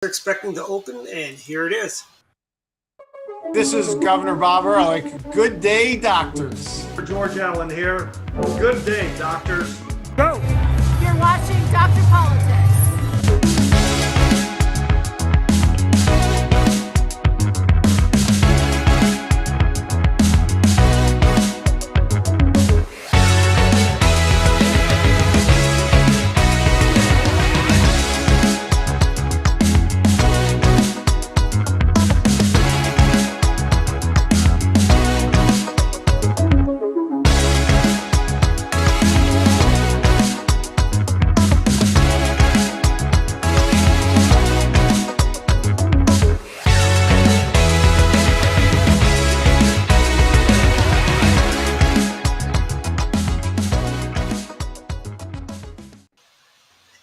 Expecting to open, and here it is. This is Governor Bobber, like Good Day Doctors. George Allen here. Good day, doctors. Go! You're watching Dr. Politics.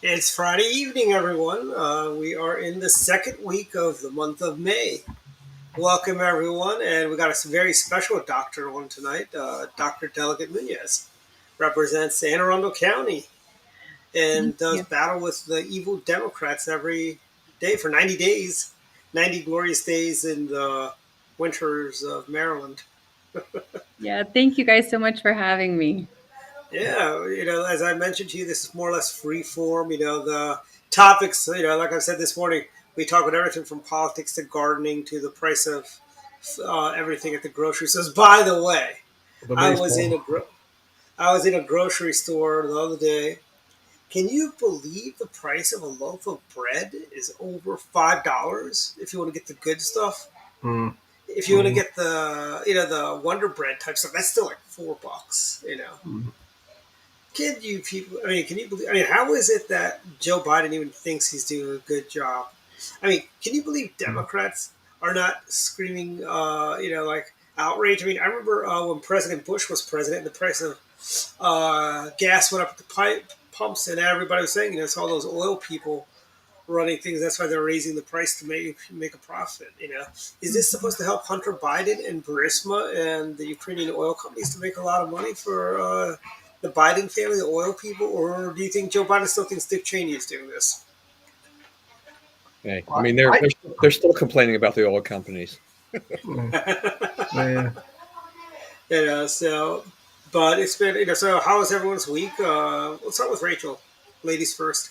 It's Friday evening, everyone. We are in the second week of the month of May. Welcome, everyone, and we got a very special doctor on tonight. Dr. Delegate Munoz represents Anne Arundel County and does battle with the evil Democrats every day for 90 days, 90 glorious days in the winters of Maryland. Yeah, thank you guys so much for having me. Yeah, as I mentioned to you, this is more or less free form. The topics, like I said this morning, we talk about everything from politics to gardening to the price of everything at the grocery stores. By the way, I was in a grocery store the other day. Can you believe the price of a loaf of bread is over $5 if you want to get the good stuff? If you want to get the Wonder Bread type stuff, that's still like $4. Can you believe? How is it that Joe Biden even thinks he's doing a good job? Can you believe Democrats are not screaming, outrage? I remember when President Bush was president, the price of gas went up at the pumps, and everybody was saying, it's all those oil people running things. That's why they're raising the price to make a profit. Is this supposed to help Hunter Biden and Burisma and the Ukrainian oil companies to make a lot of money for the Biden family, the oil people, or do you think Joe Biden still thinks Dick Cheney is doing this? Okay. They're still complaining about the oil companies. Yeah. But it's been, so how was everyone's week? Let's start with Rachel. Ladies first.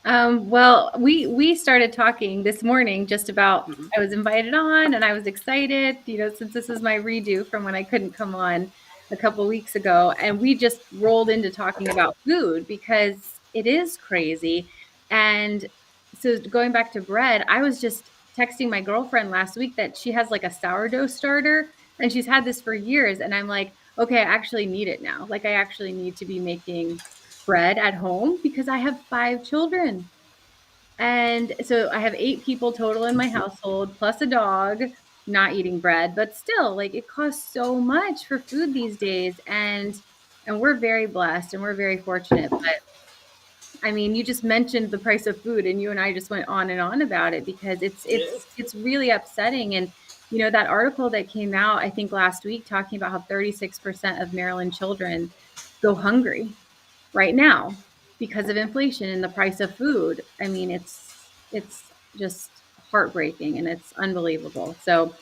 Well, we started talking this morning just about, I was invited on and I was excited, since this is my redo from when I couldn't come on a couple weeks ago, and we just rolled into talking about food because it is crazy. And so going back to bread, I was just texting my girlfriend last week that she has like a sourdough starter and she's had this for years. And I'm like, okay, I actually need it now. Like I actually need to be making bread at home because I have 5 children. And so I have 8 people total in my household, plus a dog not eating bread, but still like it costs so much for food these days. And we're very blessed and we're very fortunate. But you just mentioned the price of food and you and I just went on and on about it because it's really upsetting. And, that article that came out, I think last week, talking about how 36% of Maryland children go hungry right now because of inflation and the price of food. It's just heartbreaking and it's unbelievable. So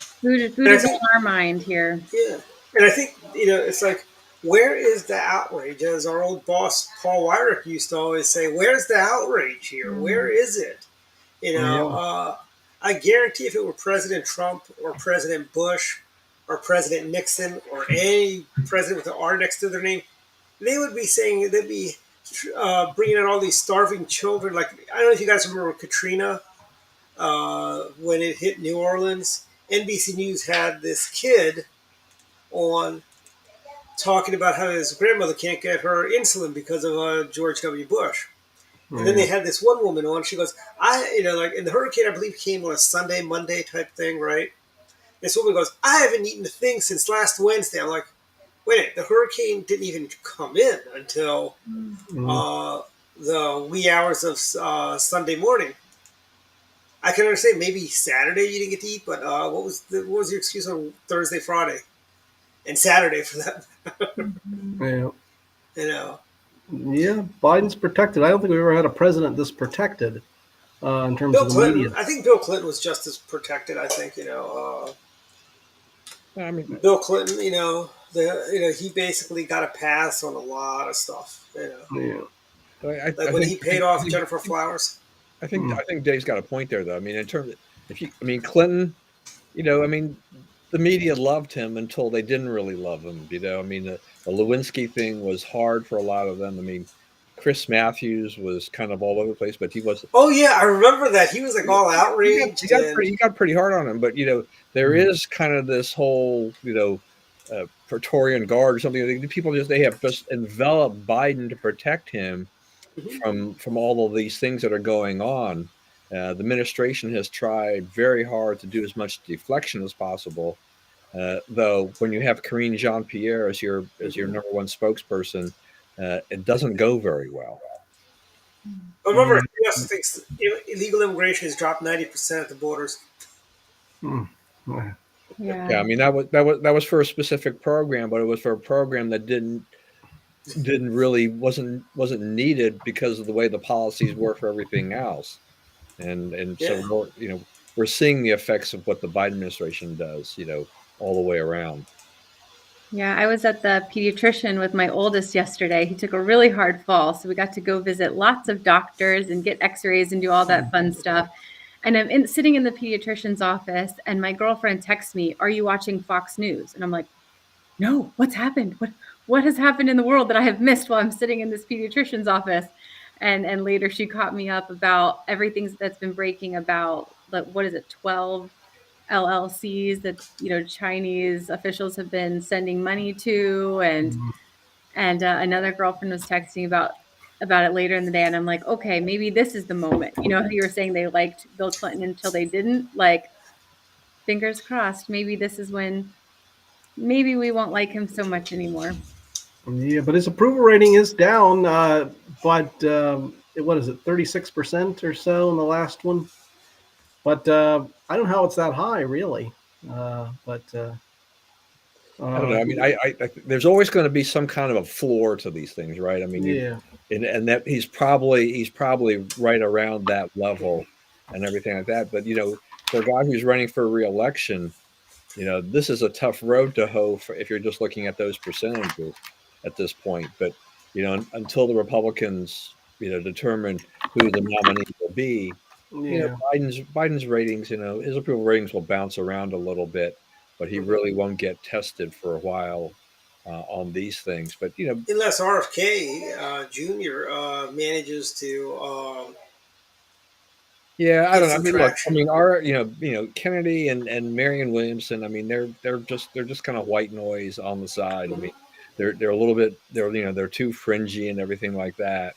food is on our mind here. Yeah. And I think, it's like, where is the outrage? As our old boss, Paul Weyrich, used to always say, where's the outrage here? Where is it? I guarantee if it were President Trump or President Bush or President Nixon or any president with an R next to their name, they would be saying, they'd be bringing out all these starving children. Like, I don't know if you guys remember Katrina, when it hit New Orleans. NBC News had this kid on talking about how his grandmother can't get her insulin because of George W. Bush. And then they had this one woman on. She goes, and the hurricane, I believe, came on a Sunday, Monday type thing, right? This woman goes, I haven't eaten a thing since last Wednesday. I'm like, wait a minute, the hurricane didn't even come in until the wee hours of Sunday morning. I can understand maybe Saturday you didn't get to eat, but what was your excuse on Thursday, Friday, and Saturday for that? Yeah. Yeah, Biden's protected. I don't think we've ever had a president this protected in terms Bill of the Clinton. media. I think Bill Clinton was just as protected. I think I mean, Bill Clinton. He basically got a pass on a lot of stuff. Yeah. Like I when think he paid off Jennifer Flowers. Mm. I think Dave's got a point there, though. I mean, in terms of, if you, I mean, Clinton, I mean, the media loved him until they didn't really love him. I mean, the Lewinsky thing was hard for a lot of them. I mean, Chris Matthews was kind of all over the place, but he was Oh yeah, I remember that. He was like all outraged and he got pretty hard on him. But there Mm. is kind of this whole Praetorian Guard or something. People they have just enveloped Biden to protect him Mhm. from all of these things that are going on. The administration has tried very hard to do as much deflection as possible. Though when you have Karine Jean-Pierre as your Mhm. number one spokesperson, it doesn't go very well. I remember Yeah. he also thinks illegal immigration has dropped 90% at the borders. Mm. Yeah, I Yeah. mean that was for a specific program, but it was for a program that didn't really wasn't needed because of the way the policies were for everything else. And so Yeah. we're seeing the effects of what the Biden administration does, all the way around. Yeah, I was at the pediatrician with my oldest yesterday. He took a really hard fall, so we got to go visit lots of doctors and get x-rays and do all that fun stuff. And sitting in the pediatrician's office, and my girlfriend texts me, "Are you watching Fox News?" And I'm like, "No, what's happened? What has happened in the world that I have missed while I'm sitting in this pediatrician's office?" And later she caught me up about everything that's been breaking about, like, what is it, 12 LLCs that Chinese officials have been sending money to, and another girlfriend was texting about it later in the day, and I'm like, okay, maybe this is the moment. You know how you were saying they liked Bill Clinton until they didn't? Like, fingers crossed, maybe this is when maybe we won't like him so much anymore. Yeah, but his approval rating is down. But what is it, 36% or so in the last one? But I don't know how it's that high, really. But I don't know. I mean, there's always going to be some kind of a floor to these things, right? I mean, yeah, and that he's probably right around that level and everything like that. But for a guy who's running for reelection, this is a tough road to hoe if you're just looking at those percentages at this point. But until the Republicans determine who the nominee will be, yeah. Biden's ratings, his approval ratings will bounce around a little bit, but he Mhm. really won't get tested for a while on these things. But Unless RFK Jr. Manages to yeah, I get don't know. I some mean, look, I traction. mean, our Kennedy and Marion Williamson. I mean, they're just kind of white noise on the side. I Mhm. mean, they're a little bit they're too fringy and everything like that.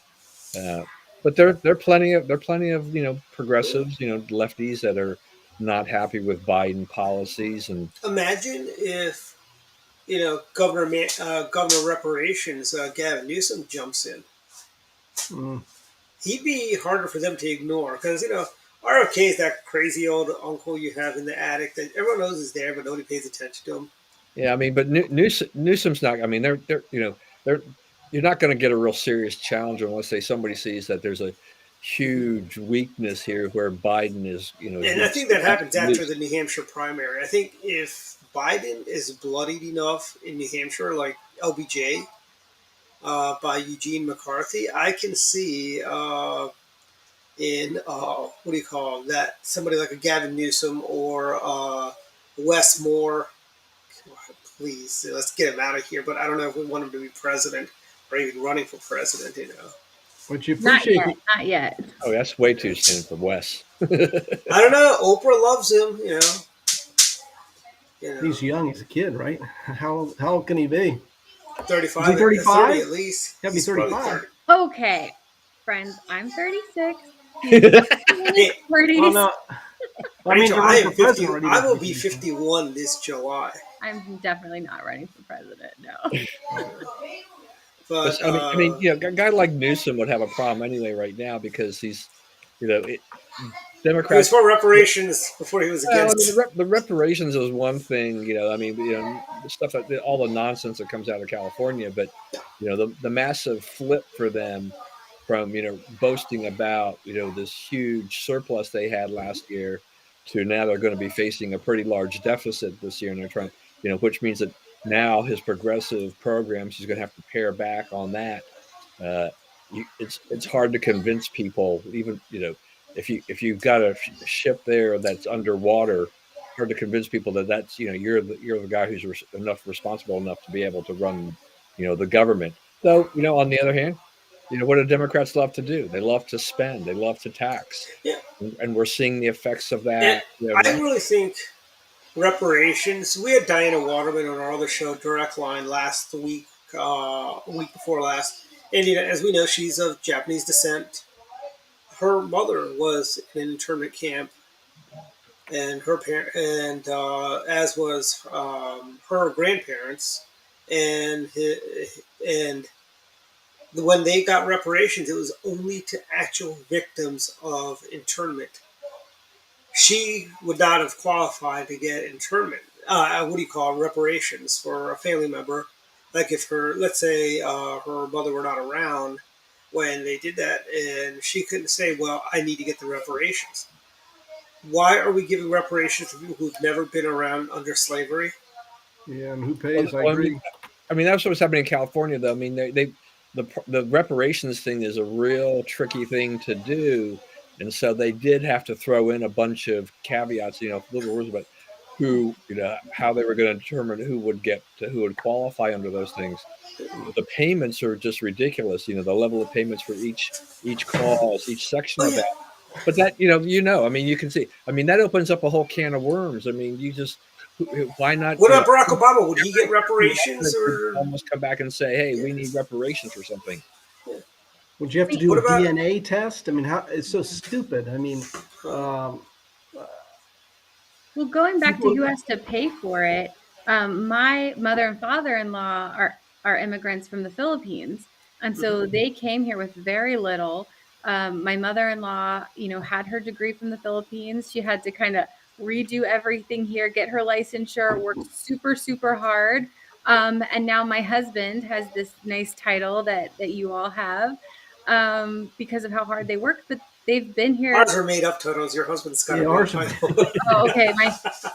Uh, but there are plenty of progressives, lefties that are not happy with Biden policies. And Imagine if Governor Reparations Gavin Newsom jumps in. Mm, He'd be harder for them to ignore because RFK is that crazy old uncle you have in the attic that everyone knows is there, but nobody pays attention to him. yeah, I mean, but Newsom's not. I mean, they're you're not going to get a real serious challenge unless somebody sees that there's a huge weakness here where Biden is And I being think that happens after loose. the New Hampshire primary. I think if Biden is bloodied enough in New Hampshire, like LBJ by Eugene McCarthy, I can see in what do you call that? Somebody like a Gavin Newsom or Wes Moore. Please, let's get him out of here. But I don't know if we want him to be president or even running for president. but you Not appreciate yet, not yet. Oh, that's way too soon for Wes. I don't know. Oprah loves him. he's young. He's a kid, right? How old can he be? Is he 35, 30 35? at least. Gotta be He's probably 35. 30. Okay, friends, I'm 36. He's Hey, Well, 30s. no. I mean, Rachel, to I run am for 50. president already. I will be 51 this July. I'm definitely not running for president. No. But I mean, a guy like Newsom would have a problem anyway right now because you know, He was Democrats. for reparations before he was Well, I mean, against. the reparations is one thing, I mean, the stuff that all the nonsense that comes out of California, but the massive flip for them from boasting about this huge surplus they had last year to now they're going to be facing a pretty large deficit this year, and they're trying, which means that now his progressive programs he's going to have to pare back on that. Uh, it's hard to convince people, even if you've got a ship there that's underwater, hard to convince people that that's you're the guy who's responsible enough to be able to run the government. Though on the other hand, what do Democrats love to do? They love to spend, they love to tax, Yeah, and we're seeing the effects of and that I now. really think reparations. We had Diana Waterman on our other show, Direct Line, last week, week before last, and as we know, she's of Japanese descent. Her mother was in an internment camp, and her parent, and as was her grandparents, and and when they got reparations, it was only to actual victims of internment. She would not have qualified to get internment. What do you call it, reparations for a family member? Like if let's say, her mother were not around when they did that, and she couldn't say, "Well, I need to get the reparations." Why are we giving reparations to people who've never been around under slavery? Yeah, and who Well, pays? I well, agree. I mean, that's what's happening in California, though. I mean, the reparations thing is a real tricky thing to do, and so they did have to throw in a bunch of caveats, little rules about how they were going to determine who would qualify under those things. The payments are just ridiculous. The level of payments for each clause, each section Oh of yeah. that. But that I mean, you can see. I mean, that opens up a whole can of worms. I mean, why not? What about Barack Obama? Would he get Every reparations president could or? almost come back and say, "Hey, Yeah. we need reparations for something." Yeah. Would you have to Wait, do What a about? DNA test? I mean, how it's so stupid. I mean, um, well, going back to people. who has to pay for it, my mother and father-in-law are immigrants from the Philippines, and so they came here with very little. My mother-in-law, had her degree from the Philippines. She had to kind of redo everything here, get her licensure, worked super, super hard. And now my husband has this nice title that you all have, because of how hard they worked, but they've been here. Ours are made up totals. Your husband's got a Yeah, real ours. title. Oh, okay.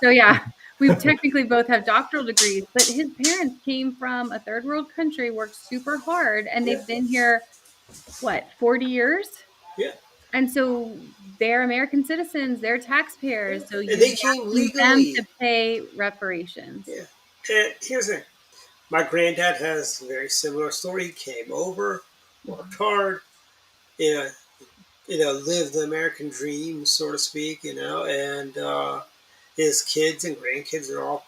So yeah, we technically both have doctoral degrees, but his parents came from a third world country, worked super hard, and Yeah. they've been here, what, 40 years? Yeah. And so they're American citizens, they're taxpayers. So And you they are came asking them legally. to pay reparations. Yeah. And here's the thing. My granddad has a very similar story. He came over, worked hard, you know, lived the American dream, so to speak, and his kids and grandkids are all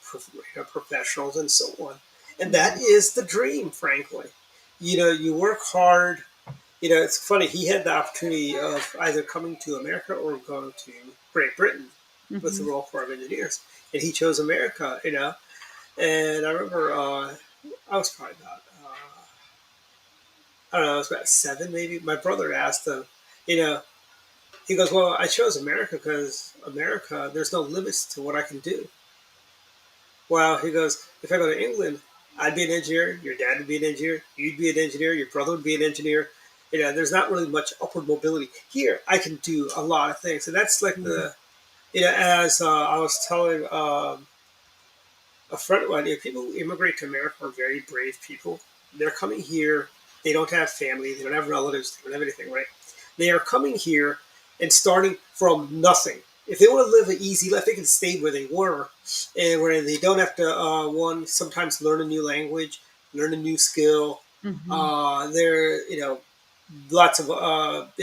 professionals and so on. And that is the dream, frankly. You work hard. It's funny. He had the opportunity of either coming to America or going to Great Britain with the Mm-hmm. Royal Corps of Engineers, and he chose America. And I remember, I was probably about, I don't know, I was about 7 maybe. My brother asked him, you know, he goes, "Well, I chose America because America, there's no limits to what I can do." Well, he goes, "If I go to England, I'd be an engineer, your dad would be an engineer, you'd be an engineer, your brother would be an engineer. There's not really much upward mobility. Here, I can do a lot of things." And that's like as I was telling a friend of mine, people who immigrate to America are very brave people. They're coming here. They don't have family. They don't have relatives. They don't have anything, right? They are coming here and starting from nothing. If they want to live an easy life, they can stay where they were, and where they don't have to sometimes learn a new language, learn a new skill. Mm-hmm. There, lots of what do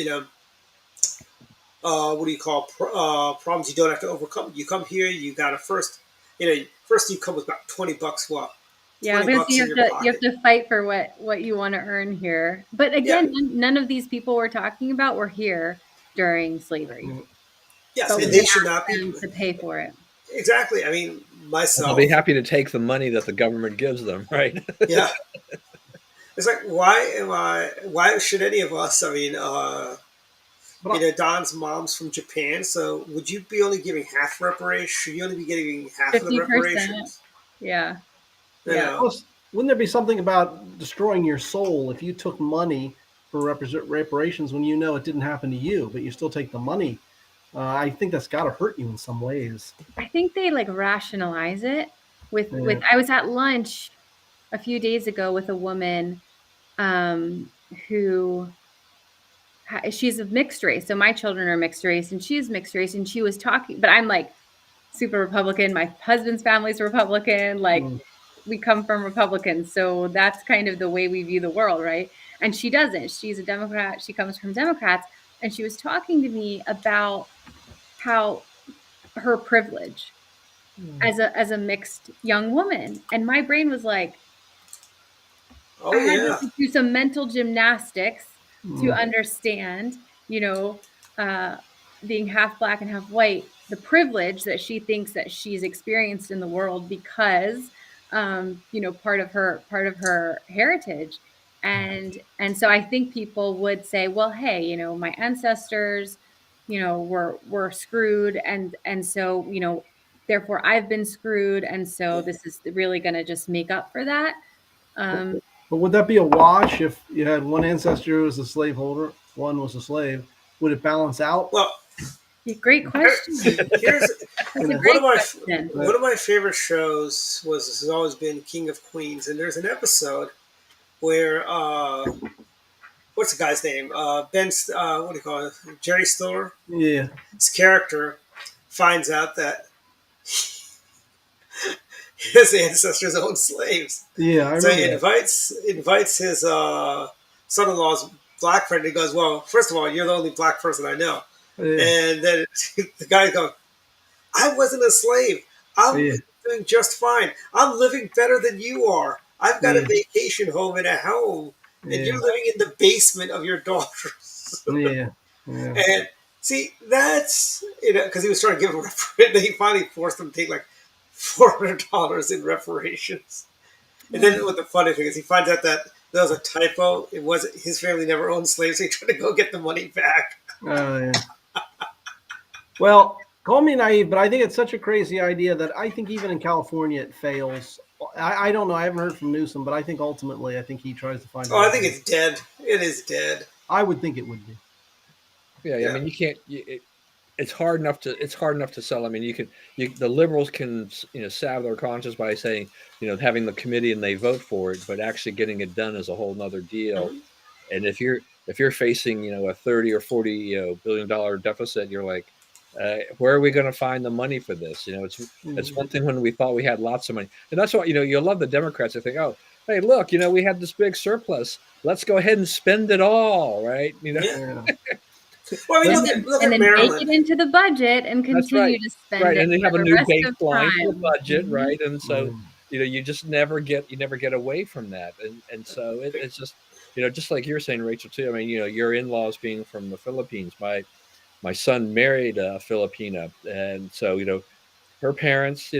you call problems you don't have to overcome. You come here, you got to first you come with about $20. Well, Yeah, I was 20 gonna say bucks in your you have pocket. to fight for what you want to earn here. But Yeah. again, none of these people we're talking about were here during slavery, Yes, but and we they should not asked be. them to pay for it. Exactly. I mean, They'll be myself. happy to take the money that the government gives them, right? Yeah. It's like, why should any of us? I mean, Don's mom's from Japan. So would you be only giving half reparations? Should you only be giving half of the 50%. reparations? Yeah. You Yeah. know, Plus, wouldn't there be something about destroying your soul if you took money for reparations when you know it didn't happen to you, but you still take the money? I think that's got to hurt you in some ways. I think they like rationalize it with Yeah. I was at lunch a few days ago with a woman who she's of mixed race. So my children are mixed race and she's mixed race and she was talking, but I'm like super Republican. My husband's family's Republican. Like Mm. we come from Republicans. So that's kind of the way we view the world, right? And she doesn't. She's a Democrat. She comes from Democrats. And she was talking to me about how her privilege as a mixed young woman. And my brain was like, I oh had yeah, to do some mental gymnastics to Mm. understand, you know, uh, being half black and half white, the privilege that she thinks that she's experienced in the world because, part of her heritage, and so I think people would say, well, hey, my ancestors, were screwed, and so therefore I've been screwed, and so this is really going to just make up for that. Um, But would that be a wash if you had one ancestor who was a slaveholder, one was a slave? Would it balance out? well, Great question. here's That's You a know, one of great my question. one of my favorite shows has always been King of Queens, and there's an episode where what's the guy's name? What do you call it? Jerry Stiller. yeah, His character finds out that his ancestors owned slaves, yeah, I so he remember that. invites his son-in-law's black friend. He goes, "Well, first of all, you're the only black person I know." Yeah, And then the guy goes, I wasn't a slave. I'm yeah, doing just fine. I'm living better than you are. I've got a yeah, vacation home and a home, and yeah, you're living in the basement of your daughter's. yeah, yeah. And see, that's because he was trying to give him reparations. Then he finally forced him to take like $400 in reparations. And then what the funny thing is, he finds out that there was a typo. It wasn't his family never owned slaves. So he tried to go get the money back. Oh, yeah. Well, call me naive, but I think it's such a crazy idea that I think even in California it fails. I don't know. I haven't heard from Newsom, but I think ultimately, I think he tries to find. Oh, I think it's dead. It is dead. I would think it would be. Yeah, I Yeah. mean, you can't. It's hard enough to sell. I mean, the liberals can salve their conscience by saying having the committee and they vote for it, but actually getting it done is a whole nother deal. Mhm. And if you're facing a 30 or 40 billion-dollar deficit, you're like, where are we going to find the money for this? It's one thing when we thought we had lots of money, and that's why you love the Democrats. They think, oh, hey, look, we had this big surplus. Let's go ahead and spend it all, right? Yeah. Yeah. Well, I mean, And look then at bake Maryland. it into the budget and That's right. continue to spend Right, it and they for have a the new rest of baseline for the time. budget, Mhm. right? And so, Mm. you just never get away from that, and so it's just, just like you're saying, Rachel, too. I mean, your in-laws being from the Philippines. My son married a Filipina, and so her parents,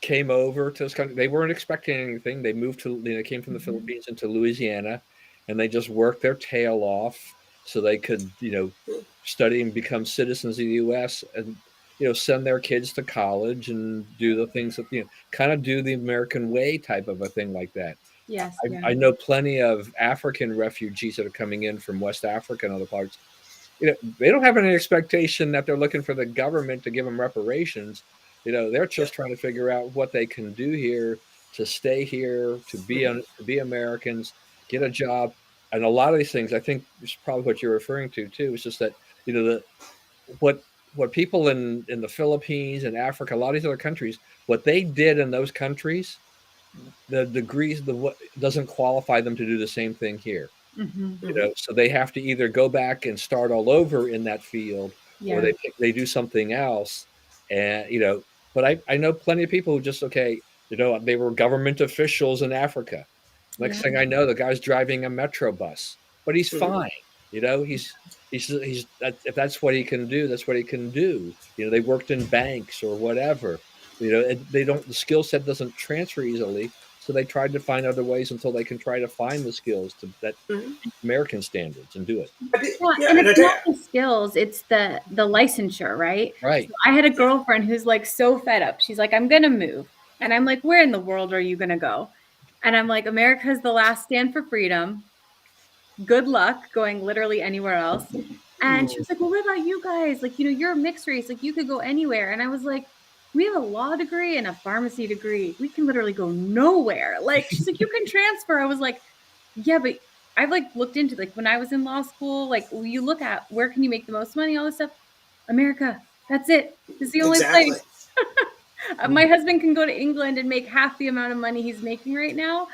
came over to this country. They weren't expecting anything. They moved to, came from the Philippines into Louisiana, and they just worked their tail off so they could, study and become citizens of the U.S. and, send their kids to college and do the things that, kind of do the American way type of a thing like that. Yes, yeah. I know plenty of African refugees that are coming in from West Africa and other parts. They don't have any expectation that they're looking for the government to give them reparations. They're just trying to figure out what they can do here to stay here, to be Americans, get a job, and a lot of these things. I think is probably what you're referring to too. It's just that the what people in the Philippines and Africa, a lot of these other countries, what they did in those countries, the degrees, what doesn't qualify them to do the same thing here. Mhm. So they have to either go back and start all over in that field, or Yeah. they do something else. And but I know plenty of people who just they were government officials in Africa. Next Yeah. thing I know, the guy's driving a metro bus, but he's Mhm. fine. If that's what he can do, that's what he can do. They worked in banks or whatever. The skill set doesn't transfer easily, So they tried to find other ways until they can try to find the skills that Mhm. American standards and do it. Well, Yeah, and and I it's tell not you, the skills, it's the licensure, right? Right. So I had a girlfriend who's like so fed up. She's like, I'm gonna move. And I'm like, where in the world are you gonna go? And I'm like, America's the last stand for freedom. Good luck going literally anywhere else. And she was like, well, what about you guys? Like, you're a mixed race. Like, you could go anywhere. And I was like, we have a law degree and a pharmacy degree. We can literally go nowhere. Like, she's like, you can transfer. I was like, yeah, but I've like looked into like when I was in law school, like you look at where can you make the most money, all this stuff. America, that's it. It's the only exactly. place. My husband can go to England and make half the amount of money he's making right now.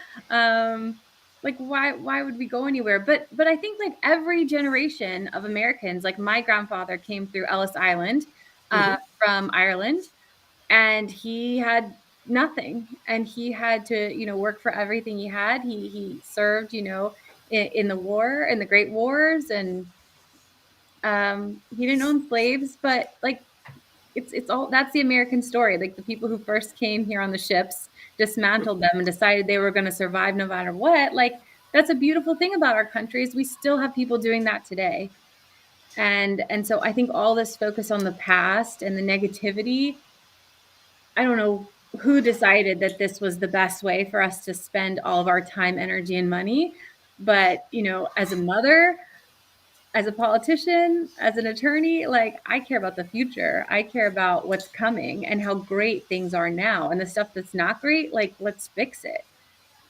Like why would we go anywhere? But I think like every generation of Americans, like my grandfather came through Ellis Island from Ireland, and he had nothing, and he had to work for everything he had. He served in the war, in the Great Wars, and he didn't own slaves, but like it's all that's the American story. Like the people who first came here on the ships dismantled them and decided they were going to survive no matter what. Like that's a beautiful thing about our country is we still have people doing that today. And so I think all this focus on the past and the negativity, I don't know who decided that this was the best way for us to spend all of our time, energy, and money. But, as a mother, as a politician, as an attorney, like I care about the future. I care about what's coming and how great things are now. And the stuff that's not great, like let's fix it.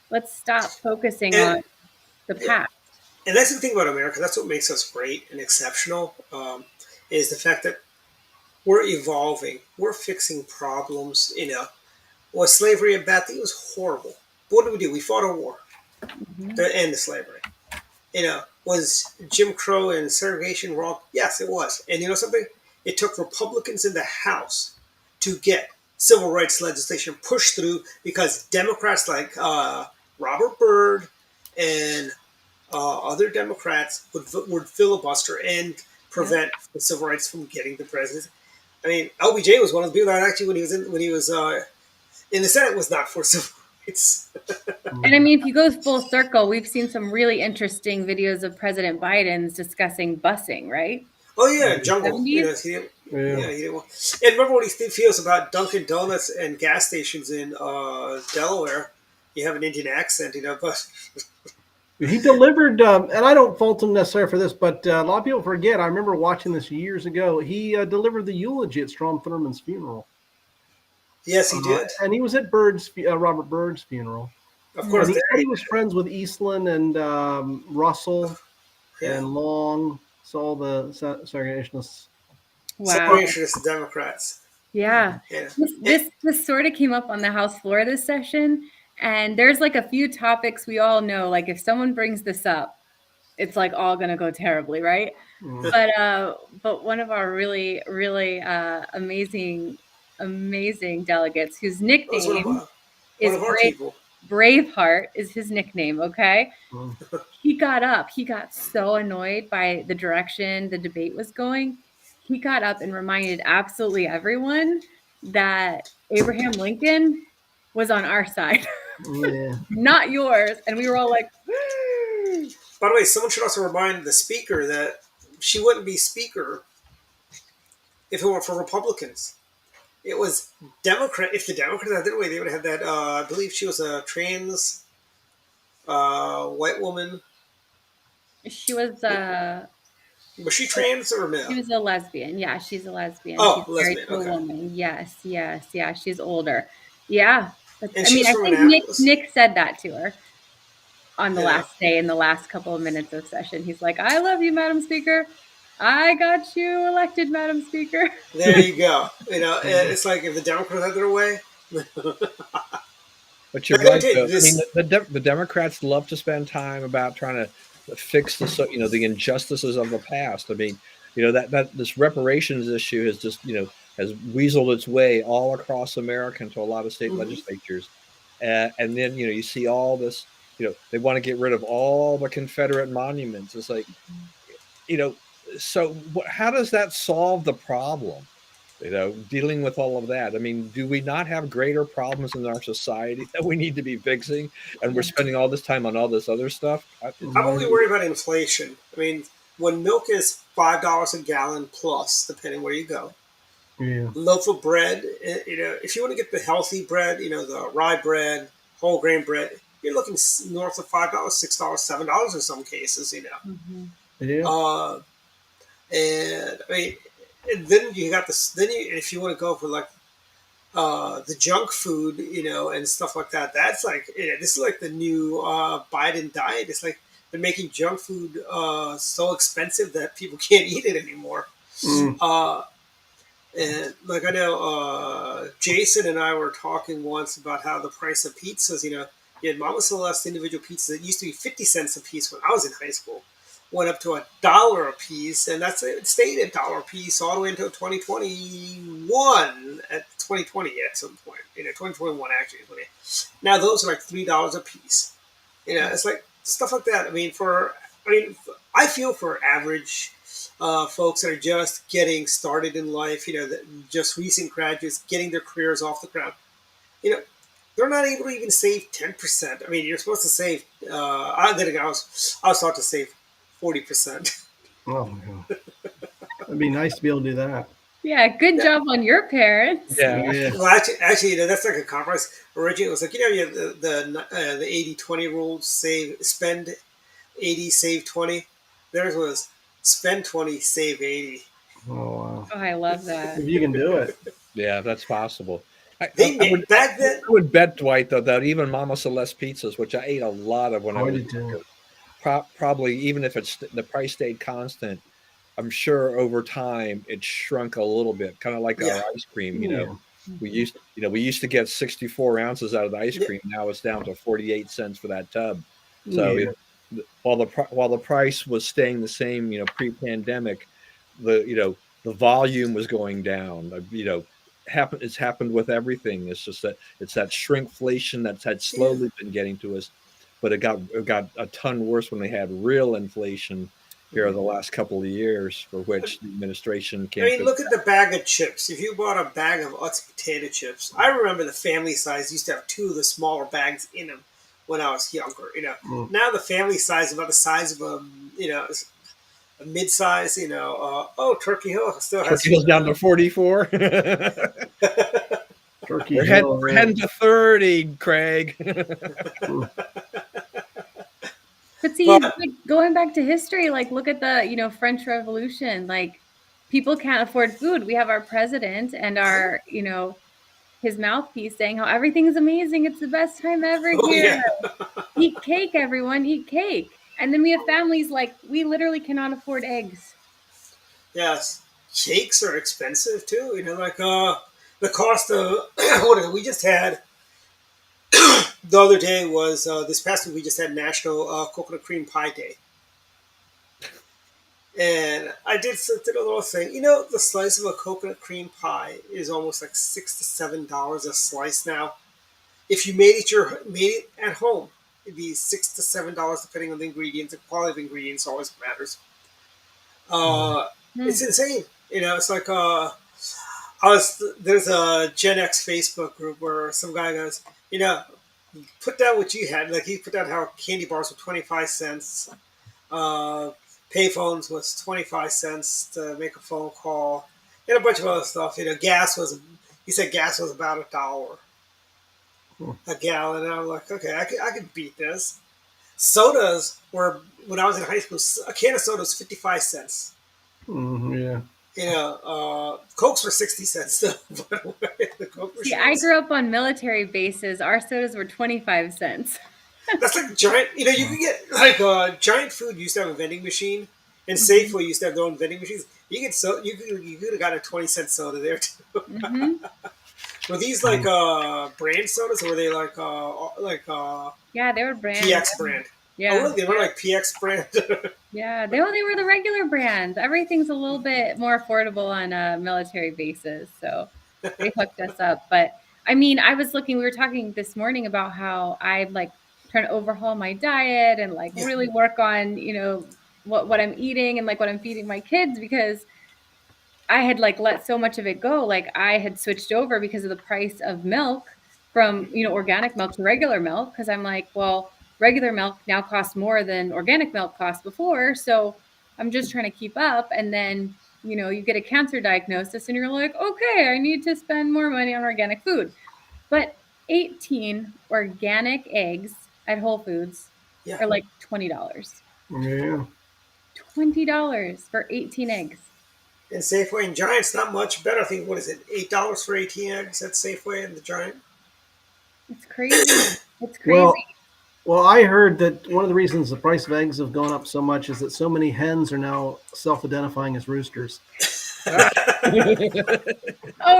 Let's stop focusing And on the yeah, past. and that's the thing about America. That's what makes us great and exceptional. Is the fact that we're evolving. We're fixing problems. Was slavery a bad thing? It was horrible. But what did we do? We fought a war Mhm. to end the slavery. Was Jim Crow and segregation wrong? Yes, it was. And you know something? It took Republicans in the House to get civil rights legislation pushed through because Democrats like Robert Byrd and other Democrats would filibuster and Yeah. prevent the civil rights from getting the presidency. I mean, LBJ was one of the people that actually, when he was in the Senate, was not for civil rights. And I mean, if you go full circle, we've seen some really interesting videos of President Biden's discussing busing, right? Oh yeah, Jungle. 70s. He didn't. Yeah. Yeah, he didn't want. And remember what he feels about Dunkin' Donuts and gas stations in Delaware. You have an Indian accent, but He delivered, and I don't fault him necessarily for this, but a lot of people forget. I remember watching this years ago. He delivered the eulogy at Strom Thurmond's funeral, yes, he did. and he was at Robert Byrd's funeral, Of Mm. and course, he there. said he was friends with Eastland and Russell Yeah, and Long, so all the segregationists. Wow. separationists, Democrats. Yeah. Yeah, This sort of came up on the House floor this session. And there's like a few topics we all know. Like if someone brings this up, it's like all gonna go terribly, right? Mm. But one of our really, really amazing delegates whose that was nickname one is of our people. Braveheart is his nickname, okay? Mm. He got up. He got so annoyed by the direction the debate was going. He got up and reminded absolutely everyone that Abraham Lincoln was on our side, Yeah. not yours. And we were all like, By the way, someone should also remind the speaker that she wouldn't be speaker if it weren't for Republicans. It was Democrat. If the Democrats had their way, they would have had that. I believe she was a trans white woman. she was Was she trans or no? she was a lesbian. Yeah, she's a lesbian. Oh, She's married lesbian. to a Okay. woman. Yes, yes, yeah. She's older. Yeah. And I she mean, was I from think Annapolis. Nick said that to her on the Yeah. last day in the last couple of minutes of session. He's like, I love you, Madam Speaker. I got you elected, Madam Speaker. There you go. It's like if the Democrats had their way. But you're I gotta right, tell you, though. I mean, this. the Democrats love to spend time about trying to fix the injustices of the past. I mean, that this reparations issue has just has weaseled its way all across America into a lot of state Mhm. legislatures, and then you see all this. They want to get rid of all the Confederate monuments. It's like, so how does that solve the problem? dealing with all of that. I mean, do we not have greater problems in our society that we need to be fixing? And we're spending all this time on all this other stuff. I'm only worried about inflation. I mean, when milk is $5 a gallon plus, depending where you go, Yeah. loaf of bread, if you want to get the healthy bread, the rye bread, whole grain bread, you're looking north of $5, $6, $7 in some cases. Yeah. Uh, and I mean, and then you got this. Then if you want to go for like the junk food, and stuff like that, that's like this is like the new Biden diet. It's like they're making junk food so expensive that people can't eat it anymore. Mm. And like I know Jason and I were talking once about how the price of pizzas, you had Mama Celeste individual pizzas that used to be 50 cents a piece when I was in high school, went up to $1 a piece, and it stayed $1 a piece all the way until 2021 at 2020 at some point. 2021 actually. Now those are like $3 a piece. It's like stuff like that. I feel for average folks that are just getting started in life, just recent graduates getting their careers off the ground. They're not able to even save 10%. I mean, you're supposed to save. I was taught to save 40%. Oh my god. It'd be nice to be able to do that. Yeah, good job on your parents. Yeah. Well, actually, that's like a compromise. Originally, it was like you have the 80-20 rule: spend 80, save 20. Theirs was spend 20, save 80. Oh wow. Oh, I love that. If you can do it. Yeah, that's possible. I Back then, I would bet, Dwight, though, that even Mama Celeste pizzas, which I ate a lot of when I I was did too. probably, even if the price stayed constant, I'm sure over time it shrunk a little bit, kind of like Yeah. our ice cream. Yeah. We used to get 64 ounces out of the ice Yeah. cream. Now it's down to 48 cents for that tub. So Yeah. while the price was staying the same, pre-pandemic, the volume was going down. It's happened with everything. It's just that it's that shrinkflation that's had slowly been getting to us, but it got a ton worse when they had real inflation here the last couple of years, for which the administration I can't. mean, look at the bag of chips. If you bought a bag of Utz potato chips, I remember the family size used to have two of the smaller bags in them when I was younger. Now the family size is about the size of a mid-size. Turkey Hill still has. Turkey Hill's down to 44. Turkey We're Hill. heading to 30, Craig. But see, Well- like, going back to history, like look at the French Revolution. Like people can't afford food. We have our president and our his mouthpiece saying how everything's amazing. It's the best time ever Oh, here. yeah. Eat cake, everyone. Eat cake. And then we have families like we literally cannot afford eggs. Yes, cakes are expensive too. Like the cost of what we just had the other day was this past week. We just had National Coconut Cream Pie Day, and I did a little thing. The slice of a coconut cream pie is almost like $6 to $7 a slice now. If you made it at home, it'd be $6 to $7 depending on the ingredients. The quality of ingredients always matters. It's insane. It's like there's a Gen X Facebook group where some guy goes, put down what you had. Like he put down how candy bars were 25 cents. Payphones was 25 cents to make a phone call, and a bunch of other stuff. He said gas was about $1 a gallon. And I'm like, okay, I could beat this. Sodas were, when I was in high school, a can of soda was 55 cents. Yeah. Cokes were 60 cents though. The Coke See, I grew up on military bases. Our sodas were 25 cents. That's like giant. You can get like Giant Food used to have a vending machine, and Safeway used to have their own vending machines. You could have got a 20-cent soda there too. Were these like brand sodas, or were they like Yeah, they were brand. PX brand? Yeah. Oh, really? They were like PX brand. Yeah, they were the regular brands. Everything's a little bit more affordable on military bases, so they hooked us up. But I mean, we were talking this morning about how I'm like trying to overhaul my diet and like really work on what I'm eating and like what I'm feeding my kids, because I had like let so much of it go. Like I had switched over because of the price of milk from, organic milk to regular milk. Cause I'm like, well, regular milk now costs more than organic milk cost before. So I'm just trying to keep up. And then, you get a cancer diagnosis and you're like, okay, I need to spend more money on organic food. But 18 organic eggs at Whole Foods Yeah. are like $20. Yeah. $20 for 18 eggs. And Safeway and Giant's not much better. I think, what is it, $8 for 18 eggs at Safeway and the Giant? It's crazy. It's crazy. Well, I heard that one of the reasons the price of eggs have gone up so much is that so many hens are now self-identifying as roosters. Oh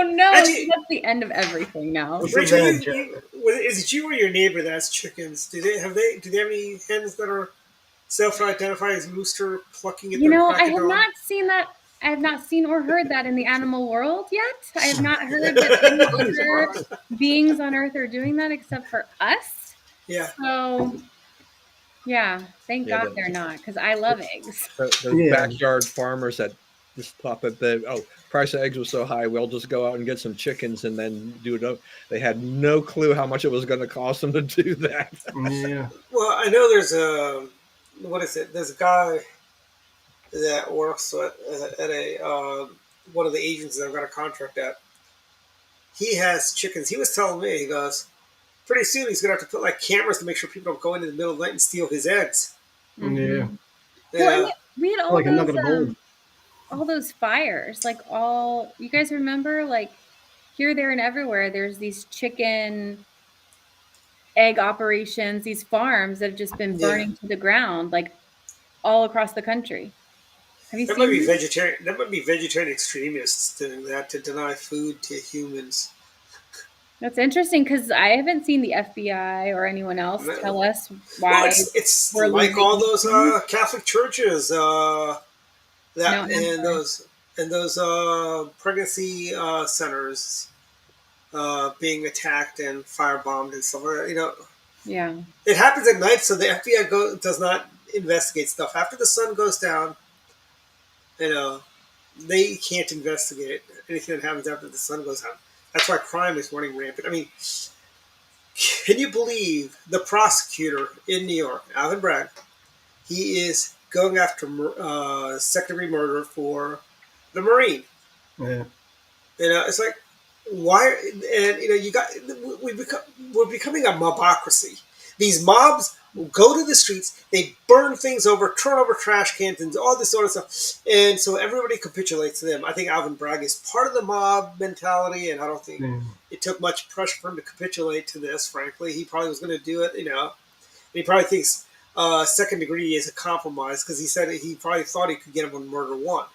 no, Actually, that's the end of everything now. It's Rachel, revenge. is it you or your neighbor that has chickens? Do they have any hens that are self-identify as rooster plucking at their I crack of have dawn? not seen that. I have not seen or heard that in the animal world yet. I have not heard that any other beings on Earth are doing that except for us. Yeah. So, yeah, thank Yeah, God they're not, because I love eggs. Those Yeah. backyard farmers that just pop up price of eggs was so high, we'll just go out and get some chickens and then do it. They had no clue how much it was going to cost them to do that. Yeah. Well, I know there's what is it? There's a guy that works at a one of the agencies I've got a contract at. He has chickens. He was telling me, he goes, pretty soon he's gonna have to put like cameras to make sure people don't go into the middle of the night and steal his eggs. Yeah. Well, Yeah. we had Like a nugget of gold. all those fires, you guys remember, like here, there, and everywhere, there's these chicken egg operations, these farms that have just been burning to the ground, like all across the country. Have you That might seen be this? vegetarian. That might be vegetarian extremists doing that to deny food to humans. That's interesting because I haven't seen the FBI or anyone else No. tell us Well, why it's we're like losing all those chickens. Catholic churches No and answer. those pregnancy centers being attacked and firebombed and stuff like that. Yeah. It happens at night, so the FBI does not investigate stuff after the sun goes down. They can't investigate anything that happens after the sun goes down. That's why crime is running rampant. I mean, can you believe the prosecutor in New York, Alvin Bragg? He is going after second-degree murder for the Marine. Yeah. It's like, why? And we're becoming a mobocracy. These mobs will go to the streets, they burn things over, turn over trash cans, and all this sort of stuff. And so everybody capitulates to them. I think Alvin Bragg is part of the mob mentality, and I don't think it took much pressure for him to capitulate to this, frankly. He probably was going to do it, And he probably thinks second degree is a compromise because he said he probably thought he could get him on murder one.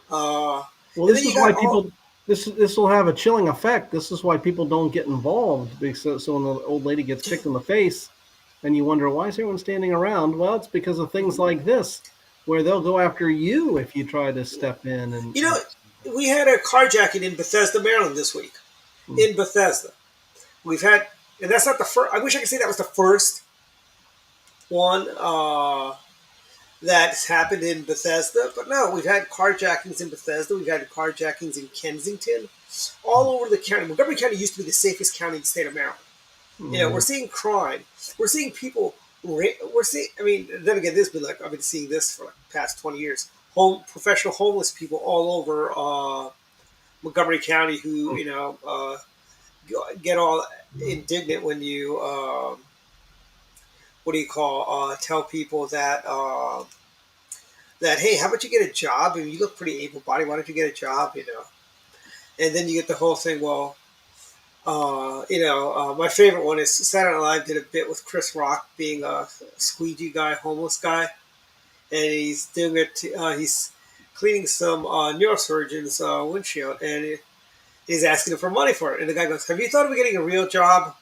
Well, this is why people. This will have a chilling effect. This is why people don't get involved. Because so when the old lady gets kicked in the face, and you wonder why is everyone standing around? Well, it's because of things like this, where they'll go after you if you try to step in. And we had a carjacking in Bethesda, Maryland this week. In Bethesda, we've had, and that's not the first. I wish I could say that was the first one that's happened in Bethesda, but no, we've had carjackings in Bethesda. We've had carjackings in Kensington, all over the county. Montgomery County used to be the safest county in the state of Maryland. We're seeing crime. We're seeing people. We're seeing. I mean, then again, I've been seeing this for like the past 20 years. Professional homeless people all over Montgomery County who get all indignant when you tell people that hey, how about you get a job? I mean, you look pretty able-bodied. Why don't you get a job? And then you get the whole thing. Well, my favorite one is Saturday Night Live did a bit with Chris Rock being a squeegee guy, homeless guy, and he's doing it. He's cleaning some neurosurgeon's windshield, and he's asking him for money for it. And the guy goes, "Have you thought of getting a real job?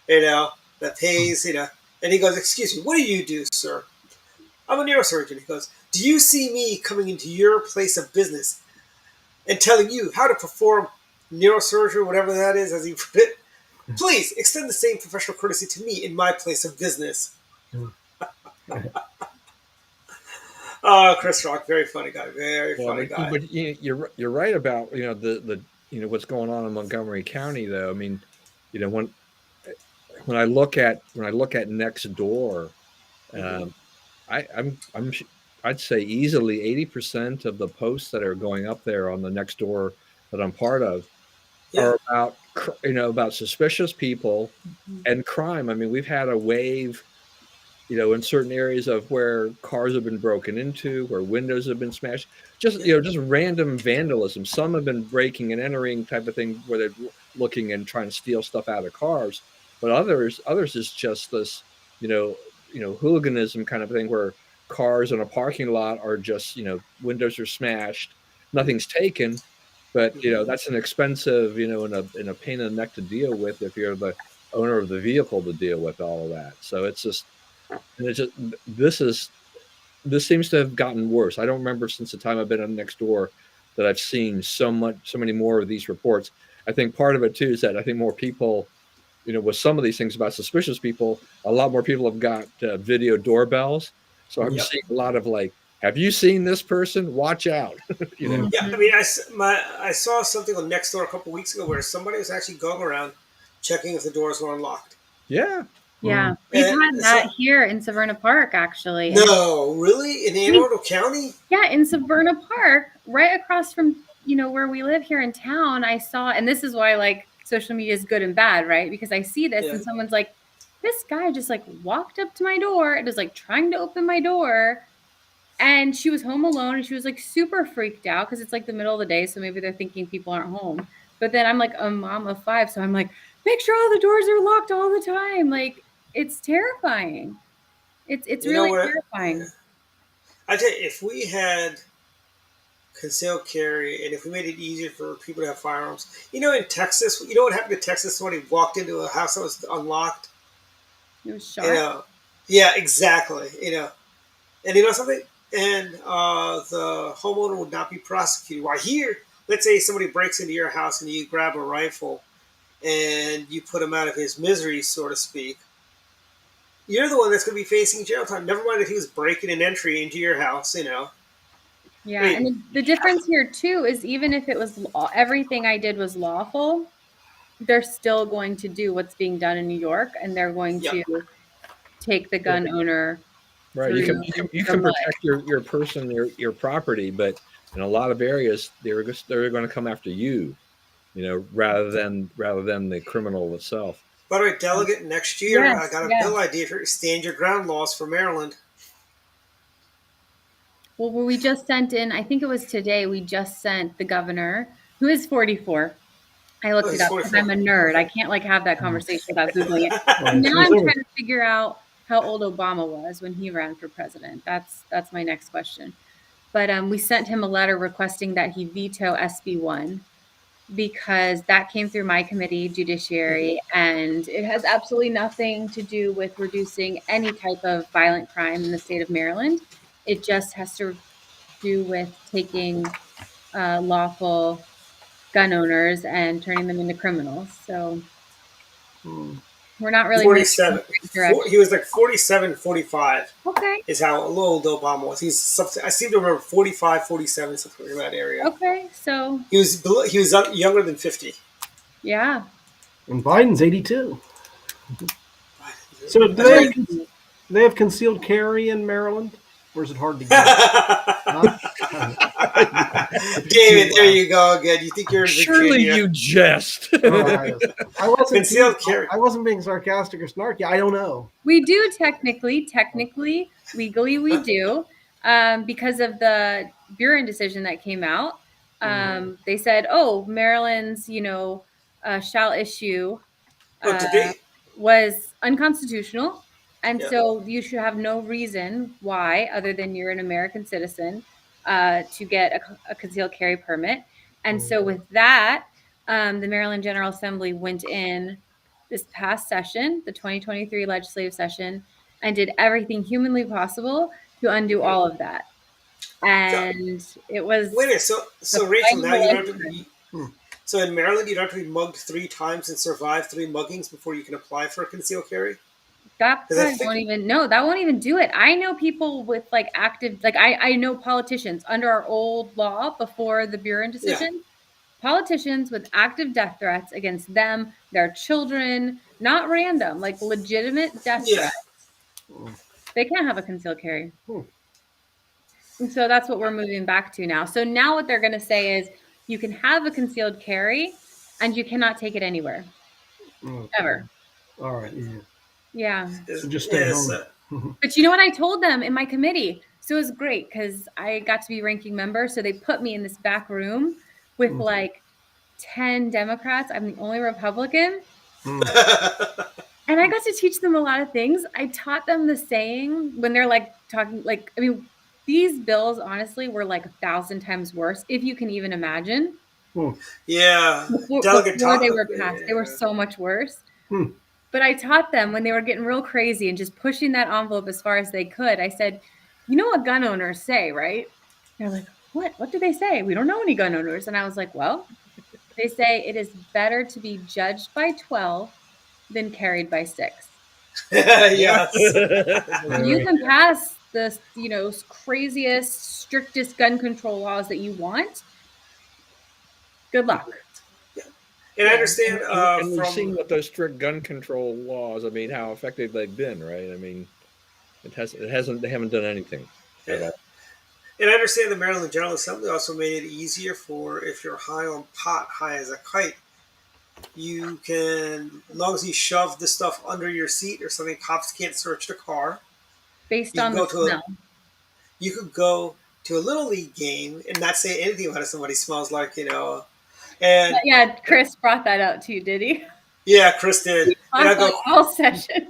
That pays, And he goes, "Excuse me, what do you do, sir?" "I'm a neurosurgeon." He goes, "Do you see me coming into your place of business and telling you how to perform neurosurgery, whatever that is, as he put it? Please extend the same professional courtesy to me in my place of business." Oh, Chris Rock, very funny guy, very Well, funny guy. but you're right about the what's going on in Montgomery County though. I mean, when I look at next door, Mhm. um, I'd say easily 80% of the posts that are going up there on the next door that I'm part of Yeah, are about suspicious people Mhm. and crime. I mean, we've had a wave in certain areas of where cars have been broken into, where windows have been smashed, yeah, just random vandalism. Some have been breaking and entering type of thing where they're looking and trying to steal stuff out of cars, but others is just this, hooliganism kind of thing where cars in a parking lot are just, windows are smashed, mhm, nothing's taken, but mhm. that's an expensive, and a pain in the neck to deal with if you're the owner of the vehicle to deal with all of that. So it's just and it's just this seems to have gotten worse. I don't remember since the time I've been on next door that I've seen so many more of these reports. I think part of it too is that I think more people, with some of these things about suspicious people, a lot more people have got video doorbells. So I'm Yep. seeing a lot of like, have you seen this person? Watch out. you know. Mm. Yeah, I Mhm. mean, I saw something on Nextdoor a couple weeks ago where somebody was actually going around checking if the doors were unlocked. Yeah. Yeah, Mm. we've And had so, that here in Severna Park actually, and no, really, in Anne we Arundel County? yeah, in Severna Park, right across from, where we live here in town, I saw, and this is why like social media is good and bad, right? Because I see this Yeah, and someone's like, this guy just like walked up to my door and was like trying to open my door. And she was home alone and she was like super freaked out because it's like the middle of the day. So maybe they're thinking people aren't home. But then I'm like a mom of 5. So I'm like, make sure all the doors are locked all the time. Like it's terrifying. It's you know really what? terrifying. I tell you, if we had concealed carry and if we made it easier for people to have firearms, in Texas, you know what happened to Texas when he walked into a house that was unlocked? It was You shot. know, yeah, exactly. And you know something? And the homeowner would not be prosecuted. Why here? Let's say somebody breaks into your house and you grab a rifle and you put him out of his misery, so to speak. You're the one that's going to be facing jail time. Never mind if he was breaking an entry into your house. I Yeah, mean, and the difference here too is even if it was everything I did was lawful, they're still going to do what's being done in New York, and they're going yep. to take the gun owner Right. You can through you can you the can mud. protect your person, your property, but in a lot of areas they're going to come after you, rather than the criminal itself. By the way, delegate, next year I Yes, got a yes. bill idea for stand your ground laws for Maryland. Well, we just sent in, I think it was today, we just sent the governor, who is 44. I Oh, looked it he's up because 44. I'm a nerd. I Okay. can't like have that conversation without Googling it. Right. Now He's I'm over. trying to figure out how old Obama was when he ran for president. That's my next question. But we sent him a letter requesting that he veto SB1 because that came through my committee, Mhm. Judiciary, and it has absolutely nothing to do with reducing any type of violent crime in the state of Maryland. It just has to do with taking lawful gun owners and turning them into criminals. So Mm. we're not really moving in 47. the right direction. He was like 47, 45 Okay. is how old Obama was. I seem to remember 45, 47, something in that area. Okay. So He was younger than 50. yeah. And Biden's 82. So do That's they right. have, they have concealed carry in Maryland? Or is it hard to get? Huh? David, there you go again. You think you're in Surely Virginia. you jest. No, I wasn't Concealed carry. I wasn't being sarcastic or snarky. I don't know. We do technically, legally, we do, because of the Buren decision that came out. They said, "Oh, Maryland's, shall issue Oh, uh, did they? was unconstitutional, and Yeah. so you should have no reason why, other than you're an American citizen, to get a concealed carry permit." And so with that, the Maryland General Assembly went in this past session, the 2023 legislative session, and did everything humanly possible to undo Mhm. all of that. So And it wait a was minute. So the so Rachel, fight of now a you don't have to. lifetime. Hmm. So in Maryland, you don't have to be mugged 3 times and survive 3 muggings before you can apply for a concealed carry. That 'Cause I probably think- won't even no, that won't even do it. I know people with like active like I know politicians under our old law before the Buren decision. Politicians with active death threats against them, their children, not random, like legitimate death Yeah. threats. They can't have a concealed carry. Hmm. And so that's what we're moving back to now. So now what they're going to say is you can have a concealed carry and you cannot take it anywhere Okay. ever. All right. Yeah. Yeah. So just stay Yes, home. But you know what I told them in my committee? So it was great because I got to be ranking member. So they put me in this back room with Mm. like 10 Democrats. I'm the only Republican. Mm. And I got to teach them a lot of things. I taught them the saying when they're like talking, like, I mean, these bills honestly were like 1,000 times worse, if you can even imagine. yeah. Delegate Before they talk. were passed, they were so much worse. Hmm. But I taught them when they were getting real crazy and just pushing that envelope as far as they could. I said, you know what gun owners say, right? They're like, what? What do they say? We don't know any gun owners. And I was like, well, they say it is better to be judged by 12 than carried by 6. Yes. You can pass the, craziest, strictest gun control laws that you want. Good luck. And I understand And we've from seen with those strict gun control laws. I mean, how effective they've been, right? I mean, they haven't done anything at all. and I understand the Maryland General Assembly also made it easier for if you're high on pot, high as a kite, you can, as long as you shove the stuff under your seat or something, cops can't search the car. Based You can on go the to a, smell. you could go to a little league game and not say anything about it. Somebody smells like, and Yeah, Chris brought that out to you, did he? yeah, Chris did. And I Talked go, all session.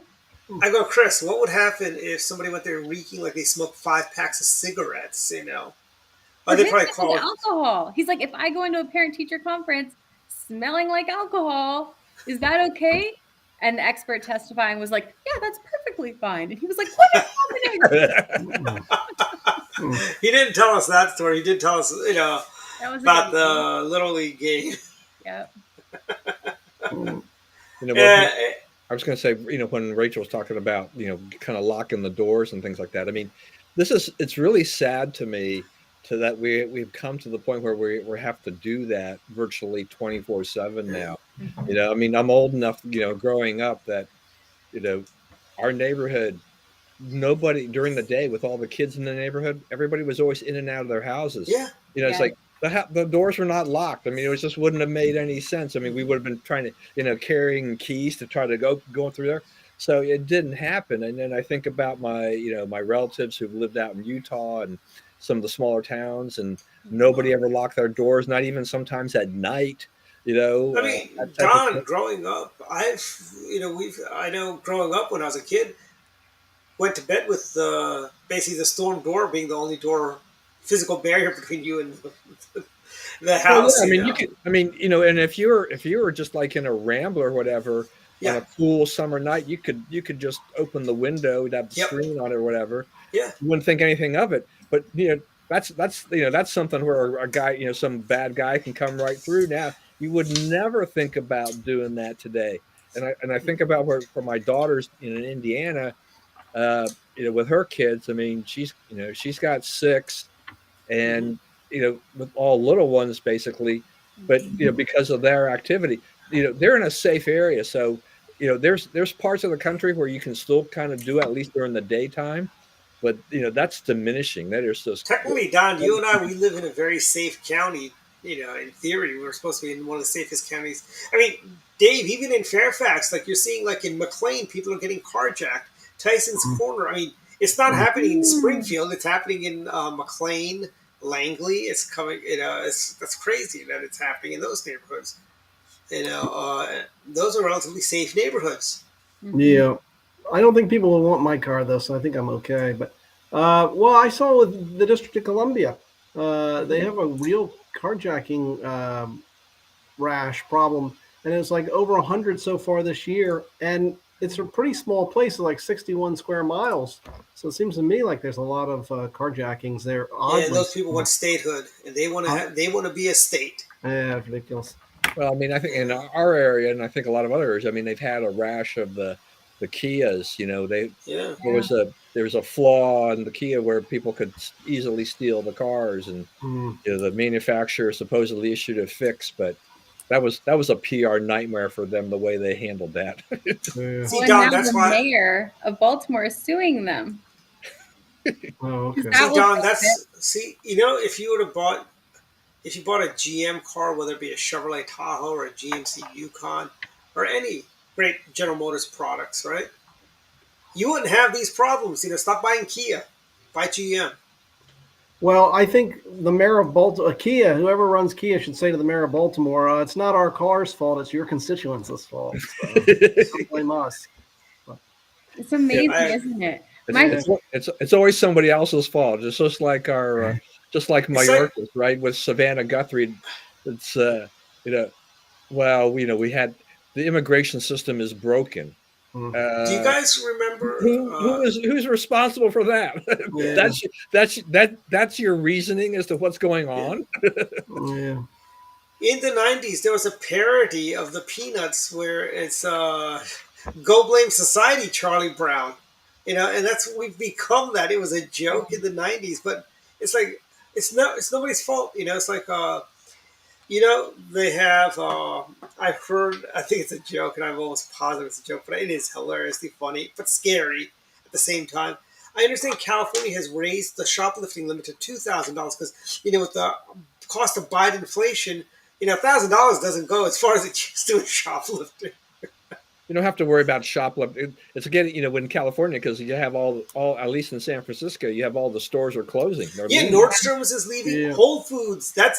Chris, what would happen if somebody went there reeking like they smoked 5 packs of cigarettes? For They him, probably it was call it. alcohol. He's like, if I go into a parent-teacher conference smelling like alcohol, is that okay? And the expert testifying was like, yeah, that's perfectly fine. And he was like, what is happening? He didn't tell us that story. He did tell us, That was a about good one. the little league game. Yeah. I was going to say, when Rachel was talking about, kind of locking the doors and things like that. I mean, it's really sad to me that we've come to the point where we have to do that virtually 24/7 now. I mean, I'm old enough, growing up that, our neighborhood, nobody during the day with all the kids in the neighborhood, everybody was always in and out of their houses. Yeah. It's like the doors were not locked. I mean, it just wouldn't have made any sense. I mean, we would have been trying to, carrying keys to try to going through there. So it didn't happen. And then I think about my relatives who've lived out in Utah and some of the smaller towns, and nobody ever locked their doors, not even sometimes at night. I mean, Don, growing up, I know growing up when I was a kid, went to bed with basically the storm door being the only door, physical barrier between you and the house. Well, yeah, and if you were just like in a Rambler or whatever on a cool summer night, you could just open the window, you'd have the screen on it or whatever. Yeah, you wouldn't think anything of it. But that's something where a guy, some bad guy can come right through. Now you would never think about doing that today. And I think about where for my daughters in Indiana. With her kids, I mean, she's got 6, and with all little ones basically, but because of their activity, they're in a safe area. So there's parts of the country where you can still kind of do at least during the daytime, but that's diminishing. That is just technically, Don, you and I, we live in a very safe county. In theory, we're supposed to be in one of the safest counties. I mean, Dave, even in Fairfax, like you're seeing, like in McLean, people are getting carjacked. Tyson's Corner. I mean, it's not happening in Springfield. It's happening in McLean, Langley. It's coming. That's crazy that it's happening in those neighborhoods. Those are relatively safe neighborhoods. Yeah, I don't think people will want my car though, so I think I'm okay. But well, I saw with the District of Columbia, they have a real carjacking rash problem, and it's like over 100 so far this year, and it's a pretty small place, like 61 square miles. So it seems to me like there's a lot of carjackings there. Yeah, those people want statehood, and they want to be a state. Yeah, ridiculous. Well, I mean, I think in our area, and I think a lot of other areas, I mean, they've had a rash of the the Kias. Yeah. There was a flaw in the Kia where people could easily steal the cars, and Mm, the manufacturer supposedly issued a fix, but that was a PR nightmare for them the way they handled that. yeah. See, Well, and Don, now that's the why. mayor of Baltimore is suing them. Oh, 'Cause okay. that See, will Don, fix it. that's see. If you bought a GM car, whether it be a Chevrolet Tahoe or a GMC Yukon or any great General Motors products, right? You wouldn't have these problems. Stop buying Kia, buy GM. Well, I think the mayor of Baltimore, Kia, whoever runs Kia, should say to the mayor of Baltimore, "It's not our car's fault; it's your constituents' fault. So don't blame us." It's amazing, I, isn't it? It's My Yeah. it's it's always somebody else's fault. It's just like just like it's like, Mayorkas, right? With Savannah Guthrie, it's you know, well, we had the immigration system is broken. Mm, do you Uh, guys remember? who's responsible for that? Yeah. yeah. That's your reasoning as to what's going Yeah. on. Yeah. In the 90s, there was a parody of the Peanuts where it's "Go Blame Society, Charlie Brown," and that's we've become that. It was a joke in the 90s, but it's like it's nobody's fault. It's like they have. I've heard. I think it's a joke, and I'm almost positive it's a joke, but it is hilariously funny, but scary at the same time. I understand California has raised the shoplifting limit to $2,000 because with the cost of Biden inflation, $1,000 doesn't go as far as it used to in shoplifting. You don't have to worry about shoplifting. It's again, in California because you have all at least in San Francisco, you have all the stores are closing. They're Yeah, leaving. Nordstrom's is leaving. Yeah. Whole Foods. I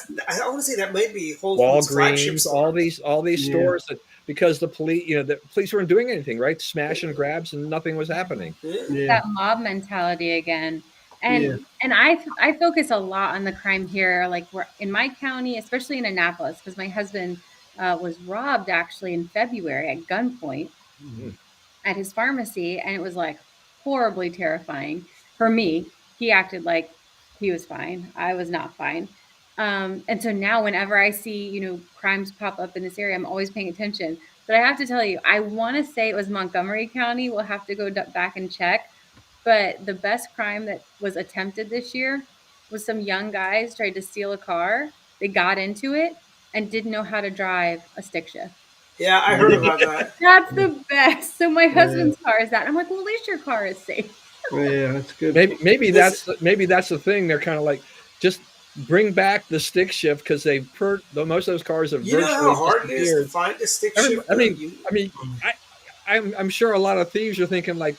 want to say that might be Whole Foods flagship Walgreens, store. all these Yeah. stores that because the police weren't doing anything, right? Smash and grabs and nothing was happening. Yeah. Yeah. that mob mentality again. Yeah. And I focus a lot on the crime here, like we're in my county, especially in Annapolis, because my husband was robbed actually in February at gunpoint Mm. at his pharmacy, and it was like horribly terrifying for me. He acted like he was fine. I was not fine. And so now whenever I see, crimes pop up in this area, I'm always paying attention. But I have to tell you, I want to say it was Montgomery County. We'll have to go back and check. But the best crime that was attempted this year was some young guys tried to steal a car. They got into it and didn't know how to drive a stick shift. Yeah, I heard about that. That's the best. So my Yeah. husband's car is that. I'm like, well, at least your car is safe. Yeah. That's good. Maybe This, that's the thing. They're kind of like just bring back the stick shift because most of those cars have you know virtually how hard it is to disappeared. find a stick Everybody, shifter? I mean, I'm sure a lot of thieves are thinking like,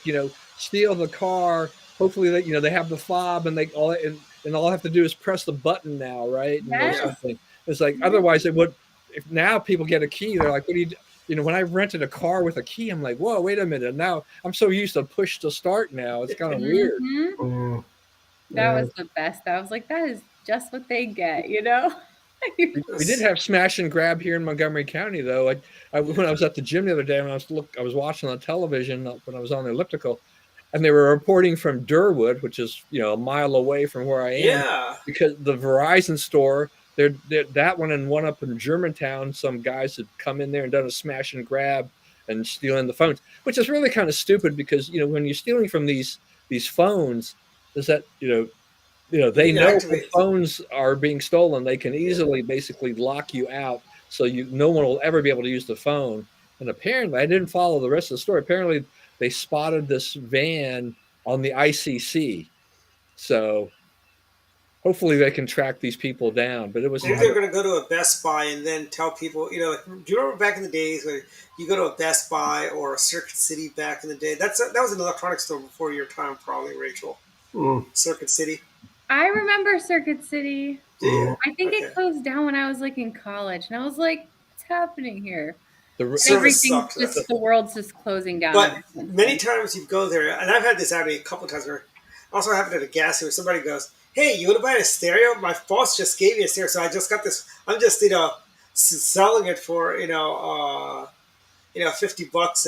steal the car. Hopefully that they have the fob and and all I have to do is press the button now, right? And or Yes. something. It's like otherwise they would. If now people get a key, they're like, what do you? When I rented a car with a key, I'm like, whoa, wait a minute. Now I'm so used to push to start now. It's kind of weird. Mhm. Yeah. That Yeah. was the best. I was like, that is just what they get. We did have smash and grab here in Montgomery County, though. Like when I was at the gym the other day, when I was watching on television when I was on the elliptical, and they were reporting from Durwood, which is a mile away from where I am, Yeah. because the Verizon store, that one and one up in Germantown, some guys had come in there and done a smash and grab and stealing the phones, which is really kind of stupid because when you're stealing from these phones, is that they You can know when activate. phones are being stolen, they can easily basically lock you out, so no one will ever be able to use the phone. And apparently, I didn't follow the rest of the story. Apparently, they spotted this van on the ICC, so hopefully they can track these people down. But it was Maybe they're going to go to a Best Buy and then tell people, like, do you remember back in the days where you go to a Best Buy or a Circuit City back in the day? That was an electronics store before your time, probably, Rachel. Mm, Circuit City. I remember Circuit City. Do you? I think Okay. it closed down when I was like in college, and I was like, what's happening here? Service Everything's sucks. just, the world's just closing down. But ever since many then. times you go there, and I've had this happen a couple of times where also happened at a gas station where somebody goes, "Hey, you want to buy a stereo? My boss just gave me a stereo, so I just got this. I'm just selling it for $50,"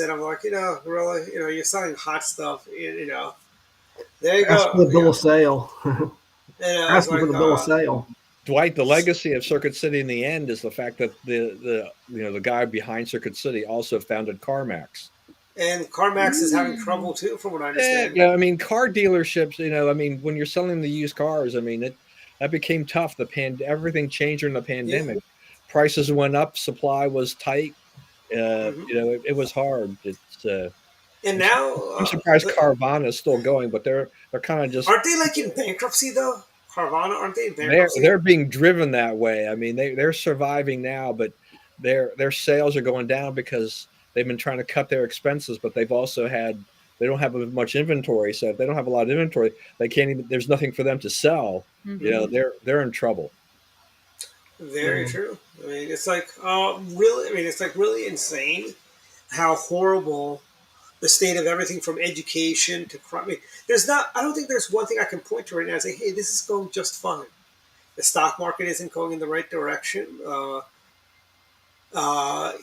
and I'm like, really, you're selling hot stuff, There you ask go. for the bill of sale. And I was Ask like, for the bill of sale. Dwight, the legacy of Circuit City in the end is the fact that the guy behind Circuit City also founded CarMax. And CarMax is having trouble too, from what I understand. Yeah, I mean, car dealerships. I mean, when you're selling the used cars, I mean, that became tough. Everything changed during the Yeah. pandemic. Prices went up, supply was tight. Hmm. It was hard. And I'm, now, I'm surprised the, Carvana is still going, but they're kind of just aren't they like in bankruptcy though? Carvana, aren't they in they're bankruptcy? being driven that way. I mean, they're surviving now, but their sales are going down because they've been trying to cut their expenses, but they don't have as much inventory. So if they don't have a lot of inventory, they can't even. There's nothing for them to sell. Mhm. They're in trouble. Very true. I mean, it's like really. I mean, it's like really insane how horrible the state of everything from education to crime. I mean, there's not. I don't think there's one thing I can point to right now and say, "Hey, this is going just fine." The stock market isn't going in the right direction.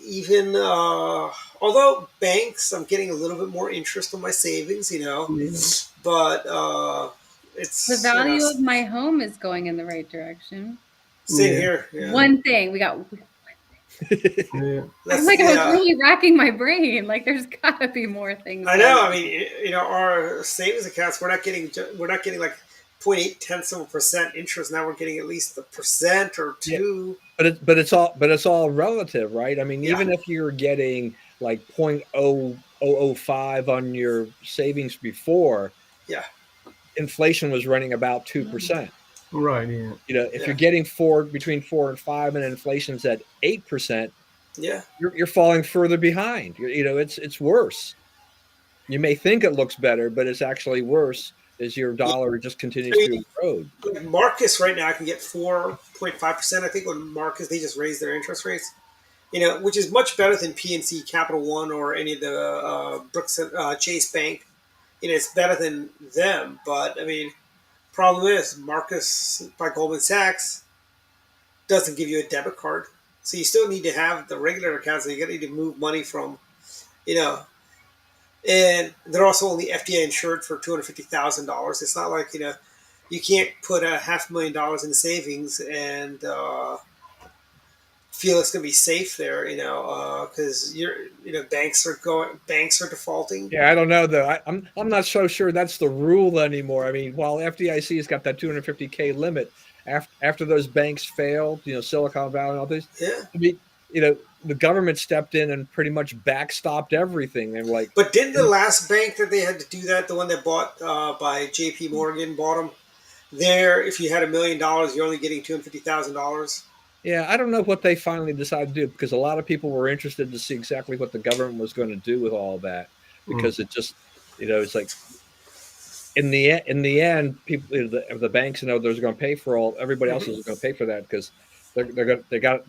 Even although banks, I'm getting a little bit more interest on my savings, Yeah. but The it's value of my home is going in the right direction. same Yeah. here. Yeah, One thing we got. Yeah. I'm that's like, I was yeah. really racking my brain. Like, there's got to be more things. I going know. on. I mean, our savings accounts, we're not getting like 0.8% interest. Now we're getting at least a percent or Yeah, two. but it's all relative, right? I mean, Yeah, even if you're getting like 0.0005 on your savings before, yeah, inflation was running about 2%. Right. Yeah. If yeah, you're getting between 4 and 5, and inflation's at 8%, yeah. you're falling further behind. It's worse. You may think it looks better, but it's actually worse as your Yeah. dollar just I continues to mean, erode. like Marcus right now, I can get 4.5%. I think when Marcus they just raised their interest rates. Which is much better than PNC, Capital One, or any of the Brooks Chase Bank. It's better than them. But I mean, problem is Marcus by Goldman Sachs doesn't give you a debit card, so you still need to have the regular account. So you got to need to move money from, you know, and they're also only FDI insured for $250,000. It's not like you can't put $500,000 in savings and feel it's going to be safe there, because banks are defaulting. Yeah, I don't know though. I'm not so sure that's the rule anymore. I mean, while FDIC has got that 250K limit, after those banks failed, Silicon Valley and all this, Yeah, I mean, the government stepped in and pretty much backstopped everything. They were like, but didn't the last bank that they had to do that, the one that bought by J.P. Morgan, bought them there? If you had $1 million, you're only getting $250,000. yeah, I don't know what they finally decided to do, because a lot of people were interested to see exactly what the government was going to do with all of that, Mm. because it just, it's like in the end, people, the banks know they're going to pay for everybody else is going to pay for that, because the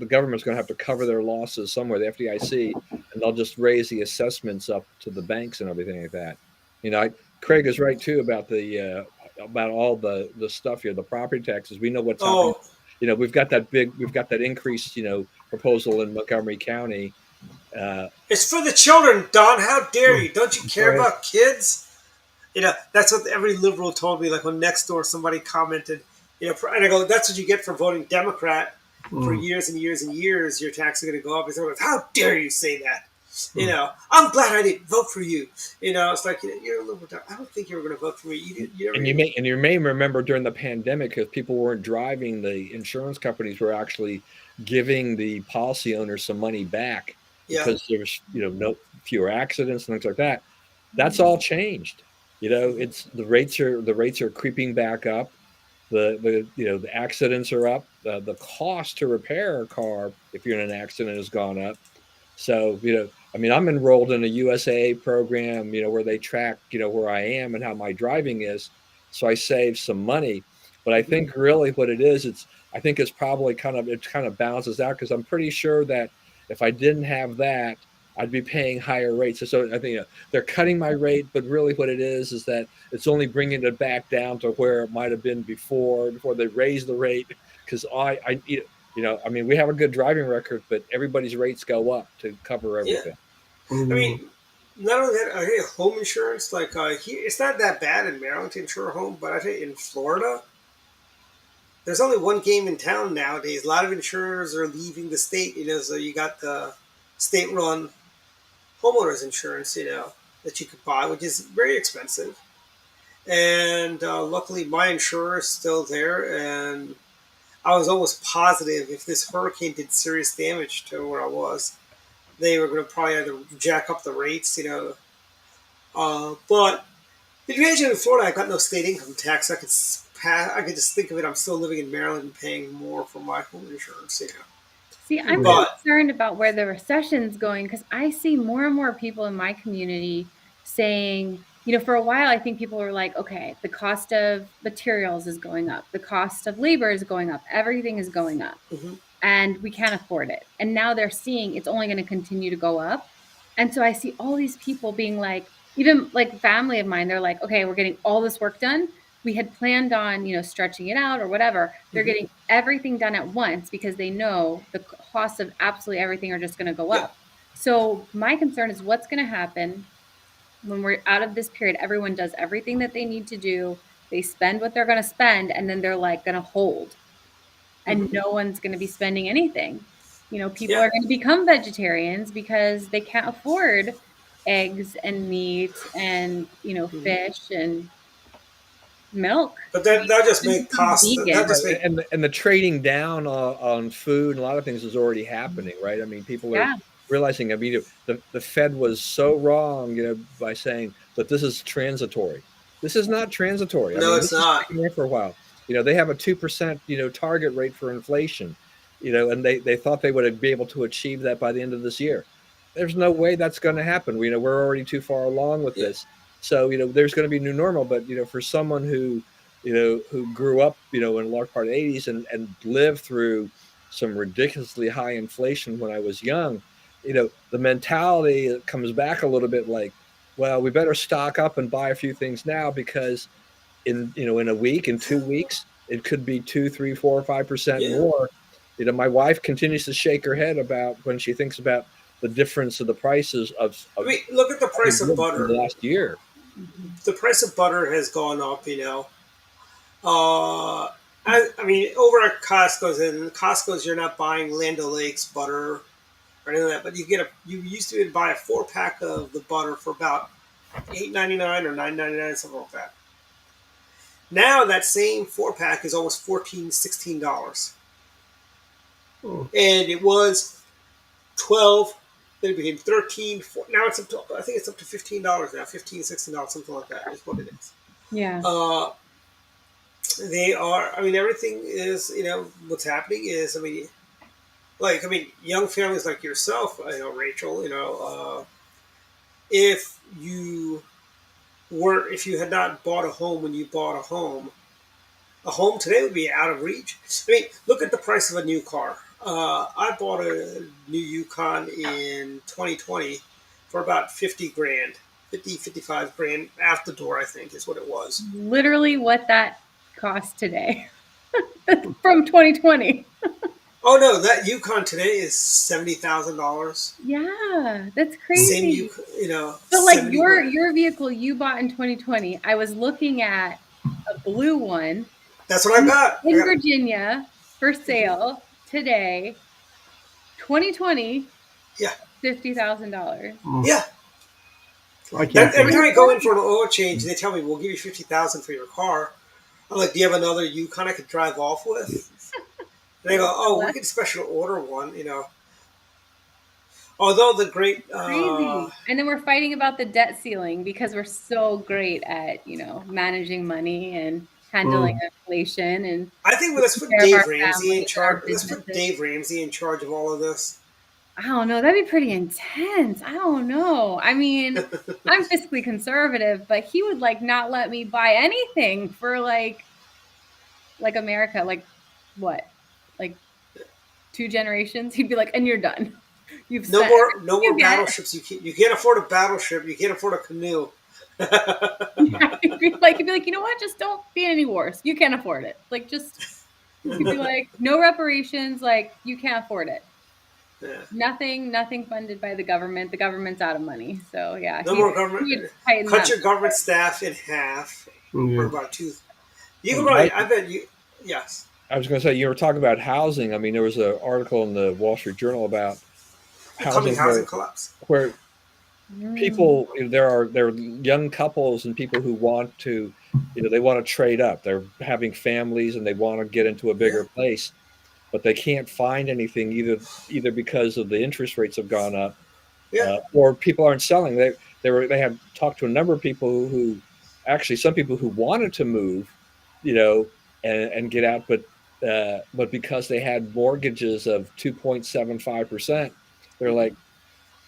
government's going to have to cover their losses somewhere, the FDIC, and they'll just raise the assessments up to the banks and everything like that. Craig is right too about about all the stuff here, the property taxes. We know what's happening. Oh, We've got that increased, proposal in Montgomery County. it's for the children, Don. How dare you? Don't you care Right. about kids? That's what every liberal told me. Like when next door somebody commented, and I go, "That's what you get for voting Democrat for Mm. years and years and years. Your tax is going to go up." And someone goes, "How dare you say that?" Mm. I'm glad I didn't vote for you. It's like you're a liberal. I don't think you were going to vote for me. You didn't. You And never, you may remember during the pandemic, if people weren't driving, the insurance companies were actually giving the policy owners some money back yeah, because there was no fewer accidents and things like that. That's all changed. It's the rates are creeping back up. The accidents are up. The cost to repair a car if you're in an accident has gone up. So, I mean, I'm enrolled in a USAA program, where they track, where I am and how my driving is. So I save some money. But I think really what it is, I think it's probably it kind of balances out, because I'm pretty sure that if I didn't have that, I'd be paying higher rates. So I think they're cutting my rate, but really what it is that it's only bringing it back down to where it might have been before they raised the rate. Because I mean, we have a good driving record, but everybody's rates go up to cover yeah. everything. I Mm. mean, not only that, I tell you, home insurance. Like here, it's not that bad in Maryland to insure a home, but I tell you, in Florida, there's only one game in town nowadays. A lot of insurers are leaving the state. So you got the state-run homeowners insurance. that you could buy, which is very expensive. And luckily, my insurer is still there, and I was almost positive if this hurricane did serious damage to where I was, they were going to probably either jack up the rates. But the advantage in Florida, I got no state income tax. I could just think of it. I'm still living in Maryland and paying more for my home insurance. See, I'm But concerned about where the recession's going because I see more and more people in my community saying, for a while, I think people were like, okay, the cost of materials is going up, the cost of labor is going up, everything is going up, mhm, and we can't afford it. And now they're seeing it's only going to continue to go up. And so I see all these people being like, even like family of mine, they're like, okay, we're getting all this work done. We had planned on, stretching it out or whatever. They're mhm, getting everything done at once because they know the costs of absolutely everything are just going to go yeah, up. So my concern is what's going to happen when we're out of this period. Everyone does everything that they need to do. They spend what they're going to spend, and then they're like going to hold, and mhm, no one's going to be spending anything. People yeah. are going to become vegetarians because they can't afford eggs and meat and, Mhm. fish and milk. But I that mean, that just they make become costs. That vegan. just Right, make and the trading down on food and a lot of things is already happening, right? I mean, people are Yeah. realizing. I mean, the Fed was so wrong, by saying that this is transitory. This is not transitory. I no, mean, it's this is not. sticking there for a while. They have a 2%, target rate for inflation, and they thought they would be able to achieve that by the end of this year. There's no way that's going to happen. We're already too far along with Yeah, this. So, there's going to be new normal, but for someone who grew up, in a large part of the 80s and lived through some ridiculously high inflation when I was young, the mentality comes back a little bit like, well, we better stock up and buy a few things now because in a week, in 2 weeks, it could be 2, 3, 4, 5% yeah. more. My wife continues to shake her head about when she thinks about the difference of the prices I of mean, look at the price of in the butter. last year. Mhm. The price of butter has gone up. Uh, I mean, over at Costco's, you're not buying Land O'Lakes butter or anything like that, but you used to buy a 4 pack of the butter for about $8.99 or $9.99, something like that. Now that same 4 pack is almost $14, $16, Hmm. and it was 12. Then it became 13. Now it's up to, I think it's up to $15 now, 15, $16, something like that is what it is. Yeah. Uh, they are. I mean, everything is. What's happening is. Young families like yourself. Rachel. If you had not bought a home when you bought a home today would be out of reach. I mean, look at the price of a new car. I bought a new Yukon in 2020 for about 50 grand, 50, 55 grand out the door, I think is what it was. Literally what that cost today from 2020. Oh no, that Yukon today is $70,000. Yeah, that's Same crazy. Yukon, But like 70 your grand. your vehicle you bought in 2020, I was looking at a blue one That's what I got. I in got. Virginia for Mhm. sale today, 2020, Yeah, $50,000. Hmm. yeah. I can't That every believe time it. I go in for an oil change, they tell me we'll give you 50,000 for your car. I'm like, do you have another Yukon I could drive off with? And they go, oh, we could special order one. Although the great, Crazy. And then we're fighting about the debt ceiling because we're so great at, managing money and handling Hmm. inflation and I think let's taking put care of our Dave Ramsey in families and charge. our Let's put businesses. Dave Ramsey in charge of all of this. I don't know. That'd be pretty intense. I don't know. I mean, I'm fiscally conservative, but he would like not let me buy anything for like America, like what? Like 2 generations? He'd be like, and you're done. You've No spent more, no everything you more get. battleships. You can't afford a battleship. You can't afford a canoe. Yeah, he'd be like, you know what? Just don't be in any wars. You can't afford it. Like, just he'd be like, no reparations. Like, you can't afford it. Yeah. Nothing funded by the government. The government's out of money. So yeah, No he more government. would tighten Cut that. your government staff in half, or Yeah. about two. You can I, probably. I bet you. Yes. I was going to say, you were talking about housing. I mean, there was an article in the Wall Street Journal about The coming housing housing collapse. where Mm. people, there are young couples and people who want to, they want to trade up. They're having families and they want to get into a Yeah, bigger place, but they can't find anything either because of the interest rates have gone up, yeah, or people aren't selling. They have talked to a number of people who actually, some people who wanted to move, and get out, but because they had mortgages of 2.75%, they're like,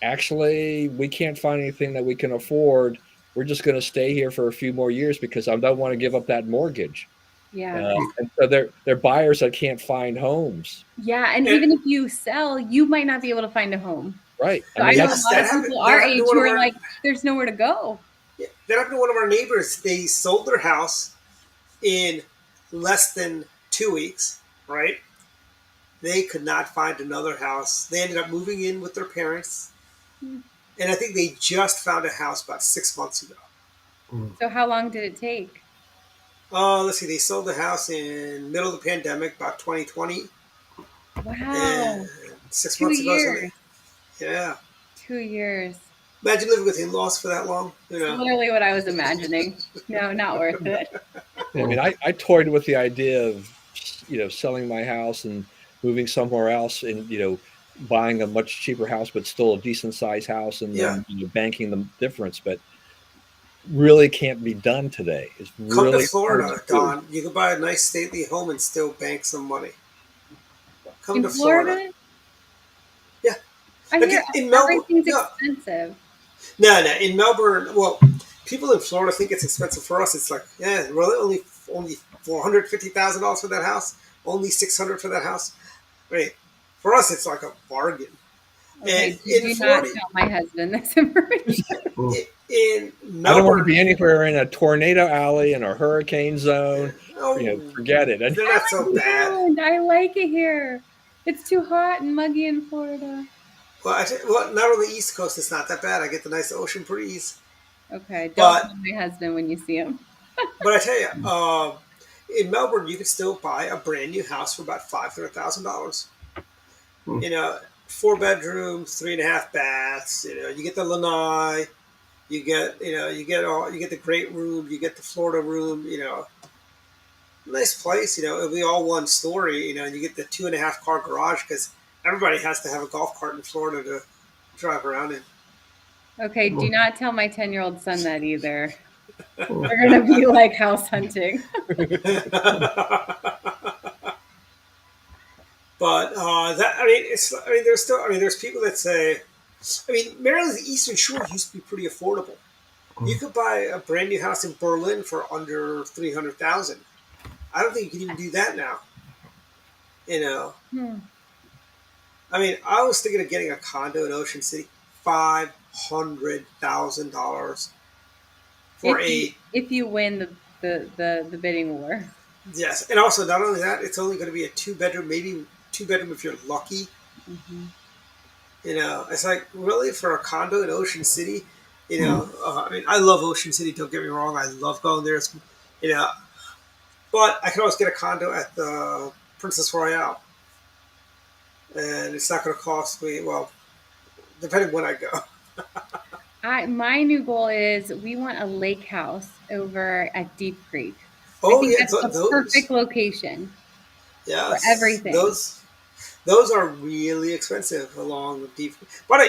actually, we can't find anything that we can afford. We're just going to stay here for a few more years because I don't want to give up that mortgage. Yeah. And so they're buyers that can't find homes. Yeah. And and even if you sell, you might not be able to find a home. Right. I So I mean, know a yes, lot that of happened. people That our happened to age one who of are our. like, there's nowhere to go. Yeah, that happened to one of our neighbors. They sold their house in less than 2 weeks. Right? They could not find another house. They ended up moving in with their parents, Hmm. and I think they just found a house about 6 months ago. So how long did it take? Let's see. They sold the house in middle of the pandemic, about 2020, and Wow. 2 6 months ago. So years. yeah. 2 years. Imagine living with in-laws for that long. It's literally what I was imagining. No, not worth it. I mean, I toyed with the idea of, selling my house and moving somewhere else, and buying a much cheaper house, but still a decent sized house, and Yeah. then banking the difference. But really can't be done today. It's Come to really hard to Florida, do. Don. You can buy a nice stately home and still bank some money. Come In to Florida. Florida, Yeah. I Like hear in Melbourne. everything's No, expensive. no. In Melbourne, well, people in Florida think it's expensive. For us, it's like, yeah, really, only $450,000 for that house. Only 600 for that house. Right. For us, it's like a bargain. And Okay, in do not Florida, tell my husband this information. in I don't want to Melbourne, be anywhere in a tornado alley in a hurricane zone. oh, Forget it. And they're I not like so bad. Maryland. I like it here. It's too hot and muggy in Florida. Well, well, not on the East Coast, it's not that bad. I get the nice ocean breeze. Okay, don't But tell my husband when you see him. but I tell you, in Melbourne, you can still buy a brand new house for about $500,000. You know, 4 bedrooms, 3.5 baths. You get the lanai, you get the great room, you get the Florida room. Nice place. It'll be all one story. And you get the 2.5 car garage because everybody has to have a golf cart in Florida to drive around in. Okay, do not tell my 10-year-old son that either. We're gonna be like house hunting. But that I mean, there's people that say, Maryland's Eastern Shore used to be pretty affordable. You could buy a brand new house in Berlin for under 300,000. I don't think you can even do that now. You know, Hmm. I was thinking of getting a condo in Ocean City, $500,000 for If you win the bidding war. yes, and also not only that, it's only going to be a 2 bedroom, maybe 2 bedroom if you're lucky. Mm-hmm. It's like really for a condo in Ocean City. I love Ocean City. Don't get me wrong, I love going there. You know, but I can always get a condo at the Princess Royale, and it's not going to cost me well, depending when I go. My new goal is we want a lake house over at Deep Creek. I Oh think yeah, that's the those. perfect location for Yes, everything. those are really expensive along with Deep. But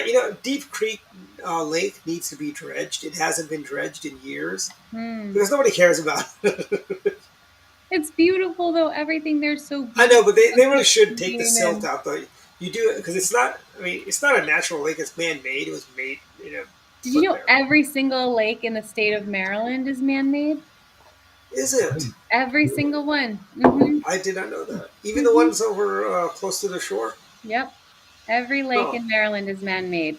Deep Creek Lake needs to be dredged. It hasn't been dredged in years Hmm. because nobody cares about it. It's beautiful though. Everything there's so I beautiful. know, but they really should take the silt And out though. You do it because it's not. It's not a natural lake. It's man-made. It was made, did you put know there. every single lake in the state of Maryland is man-made? Is it? Every single one. Mm-hmm. I did not know that. Even the Mm-hmm. ones over close to the shore. Yep. Every lake Oh, in Maryland is man-made.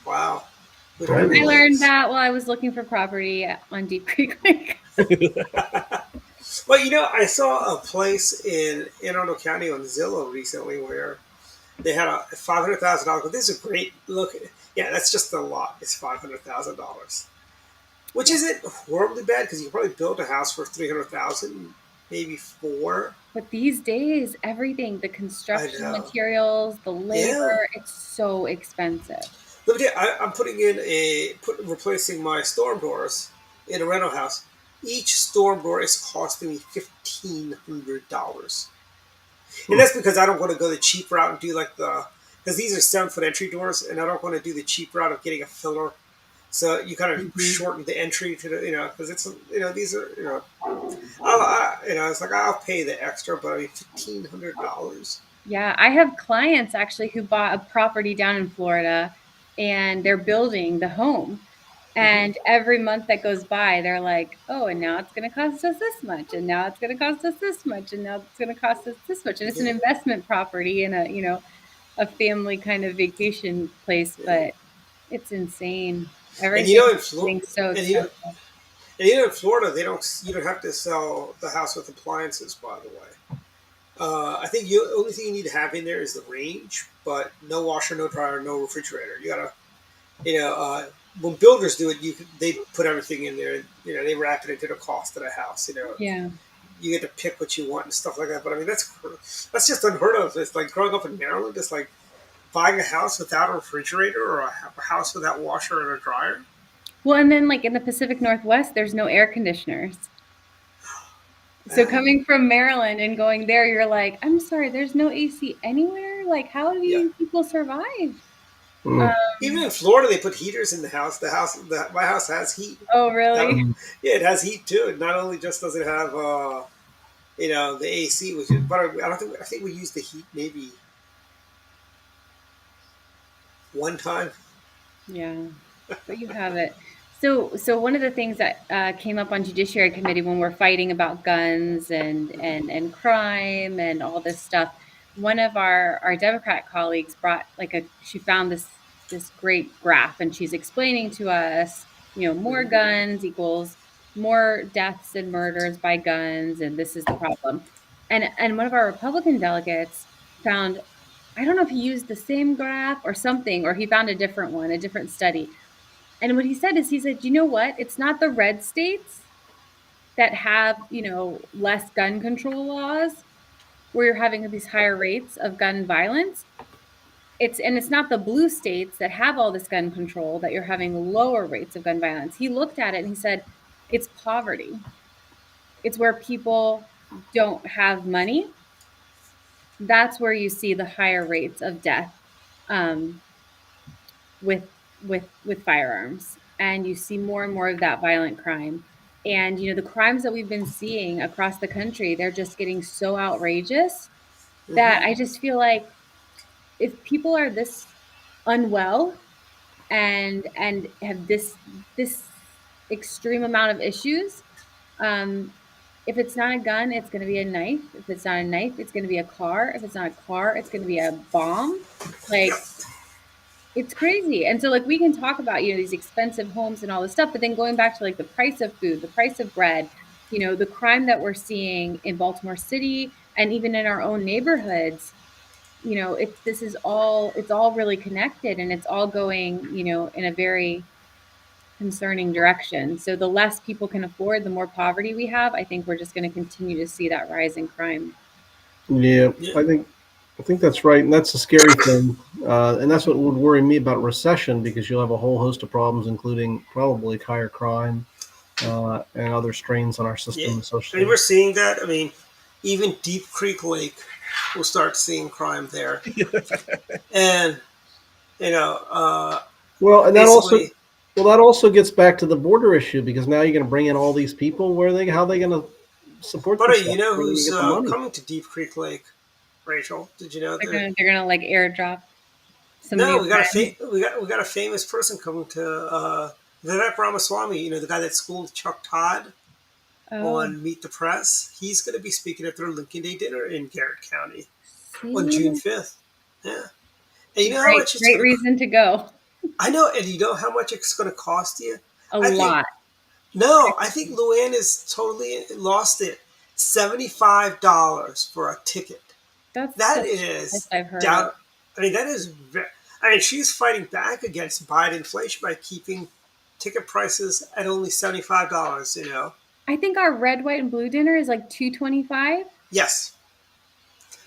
wow. We don't have I any learned lakes. that while I was looking for property on Deep Creek Lake. Well, I saw a place in Anne Arundel County on Zillow recently where they had a $500,000. But this is a great look. Yeah, that's just the lot. It's $500,000, which isn't horribly bad because you can probably build a house for 300,000, maybe four. But these days, everything, the I construction know. materials, the Yeah. labor, it's so expensive. Let me tell you, I'm putting in replacing my storm doors in a rental house. Each storm door is costing me $1,500, and that's because I don't want to go the cheap route and do like because these are 7 foot entry doors, and I don't want to do the cheap route of getting a filler. So you kind of Mhm. shorten the entry to the because it's these are it's like I'll pay the extra, but I mean $1,500. Yeah, I have clients actually who bought a property down in Florida and they're building the home. Mm-hmm. And every month that goes by, they're like, oh, and now it's going to cost us this much. And now it's going to cost us this much. And now it's going to cost us this much. And it's an Yeah, investment property and a family kind of vacation place, yeah. but it's insane. And Everything's in Florida, getting so and expensive. in Florida, you don't have to sell the house with appliances. By the way, I think the only thing you need to have in there is the range, but no washer, no dryer, no refrigerator. You gotta, when builders do it, they put everything in there. They wrap it into the cost of the house. Yeah. You get to pick what you want and stuff like that. But I mean, that's just unheard of. It's like growing up in Maryland. It's like buying a house without a refrigerator or a house without washer and a dryer. Well, and then like in the Pacific Northwest, there's no air conditioners. So Uh, coming from Maryland and going there, you're like, I'm sorry, there's no AC anywhere. Like, how do yeah. you people survive? Mm. Even Um, in Florida, they put heaters in the house. My house has heat. oh, That, really? Mm. yeah, it has heat too. It not only just does it have the AC, which is, but I think we used the heat maybe one time. Yeah, but you have it. So one of the things that came up on Judiciary Committee when we're fighting about guns and crime and all this stuff, one of our Democrat colleagues brought she found this great graph and she's explaining to us, more Mm-hmm. guns equals more deaths and murders by guns, and this is the problem. And one of our Republican delegates found, I don't know if he used the same graph or something, or he found a different one, a different study. And what he said is, he said, you know what? It's not the red states that have, less gun control laws where you're having these higher rates of gun violence. It's not the blue states that have all this gun control that you're having lower rates of gun violence. He looked at it and he said, it's poverty. It's where people don't have money. That's where you see the higher rates of death. Um, with with firearms, and you see more and more of that violent crime. And the crimes that we've been seeing across the country, they're just getting so outrageous Mm-hmm. that I just feel like if people are this unwell and have this extreme amount of issues, um if it's not a gun, it's going to be a knife. If it's not a knife, it's going to be a car. If it's not a car, it's going to be a bomb. Yep. Like, it's crazy. And so like we can talk about, these expensive homes and all this stuff, but then going back to like the price of food, the price of bread, the crime that we're seeing in Baltimore City and even in our own neighborhoods, it's all really connected, and it's all going, in a very concerning direction. So the less people can afford, the more poverty we have. I think we're just going to continue to see that rise in crime. Yeah, Yeah. I think that's right, and that's the scary thing, and that's what would worry me about recession because you'll have a whole host of problems, including probably higher crime and other strains on our Yeah. system I mean, we're associated. seeing that. I mean, even Deep Creek Lake, we'll start seeing crime there, and you know, uh, Well, and that also basically, well that also gets back to the border issue because now you're going to bring in all these people. Where are they? How are they going to support but you themselves? know Where are they going to who's get the money? coming to Deep Creek Lake? Rachel, did you know They're that? gonna they're gonna like airdrop some No, new friends. we got a famous person coming to Vivek Ramaswamy. You know, the guy that schooled Chuck Todd Oh, on Meet the Press. He's going to be speaking at their Lincoln Day dinner in Garrett County on June see, 5th. Yeah, and you know how great much it's great going to. reason to go. I know, and you know how much it's going to cost you. A I think lot. no, I think Luann is totally lost it. $75 for a ticket. That's That the highest is I've heard of. down. I mean, that is. I mean, she's fighting back against Biden inflation by keeping ticket prices at only $75. I think our red, white, and blue dinner is like 225. Yes.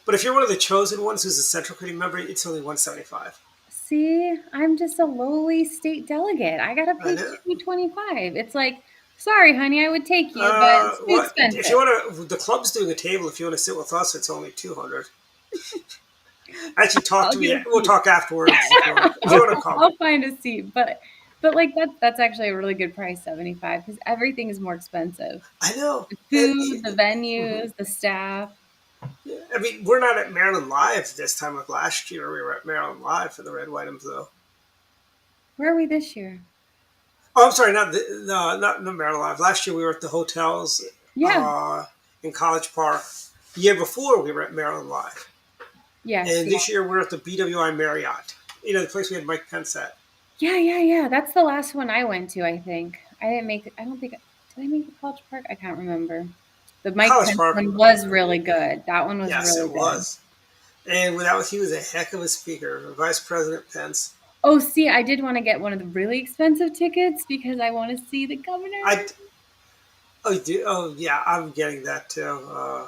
But if you're one of the chosen ones who's a Central Committee member, it's only 175. See, I'm just a lowly state delegate. I gotta I pay know. $225. It's like, sorry, honey, I would take you, but it's too What if you expensive. want to? The club's doing a table. If you want to sit with us, it's only 200. Actually, talk I'll to get me. a We'll seat. talk afterwards if you want. If you want to come. I'll find a seat, but like that's actually a really good price, 75, because everything is more expensive. I know. The And, food, the mhm. venues, the staff. I mean, we're not at Maryland Live this time. Like last year, we were at Maryland Live for the Red Whiteums, though. Where are we this year? Oh, I'm sorry, not Maryland Live. Last year, we were at the hotels Yeah. in College Park. The year before, we were at Maryland Live, Yes. and Yeah. this year we're at the BWI Marriott. You know, the place we had Mike Pence at. Yeah. That's the last one I went to, I think. I didn't make it. I don't think. Did I make the College Park? I can't remember. The Mike College Pence Park. one was really good. That one was Yes, really it good. was. And he was a heck of a speaker, Vice President Pence. Oh, see, I did want to get one of the really expensive tickets because I want to see the I governor. oh do oh yeah, I'm getting that too.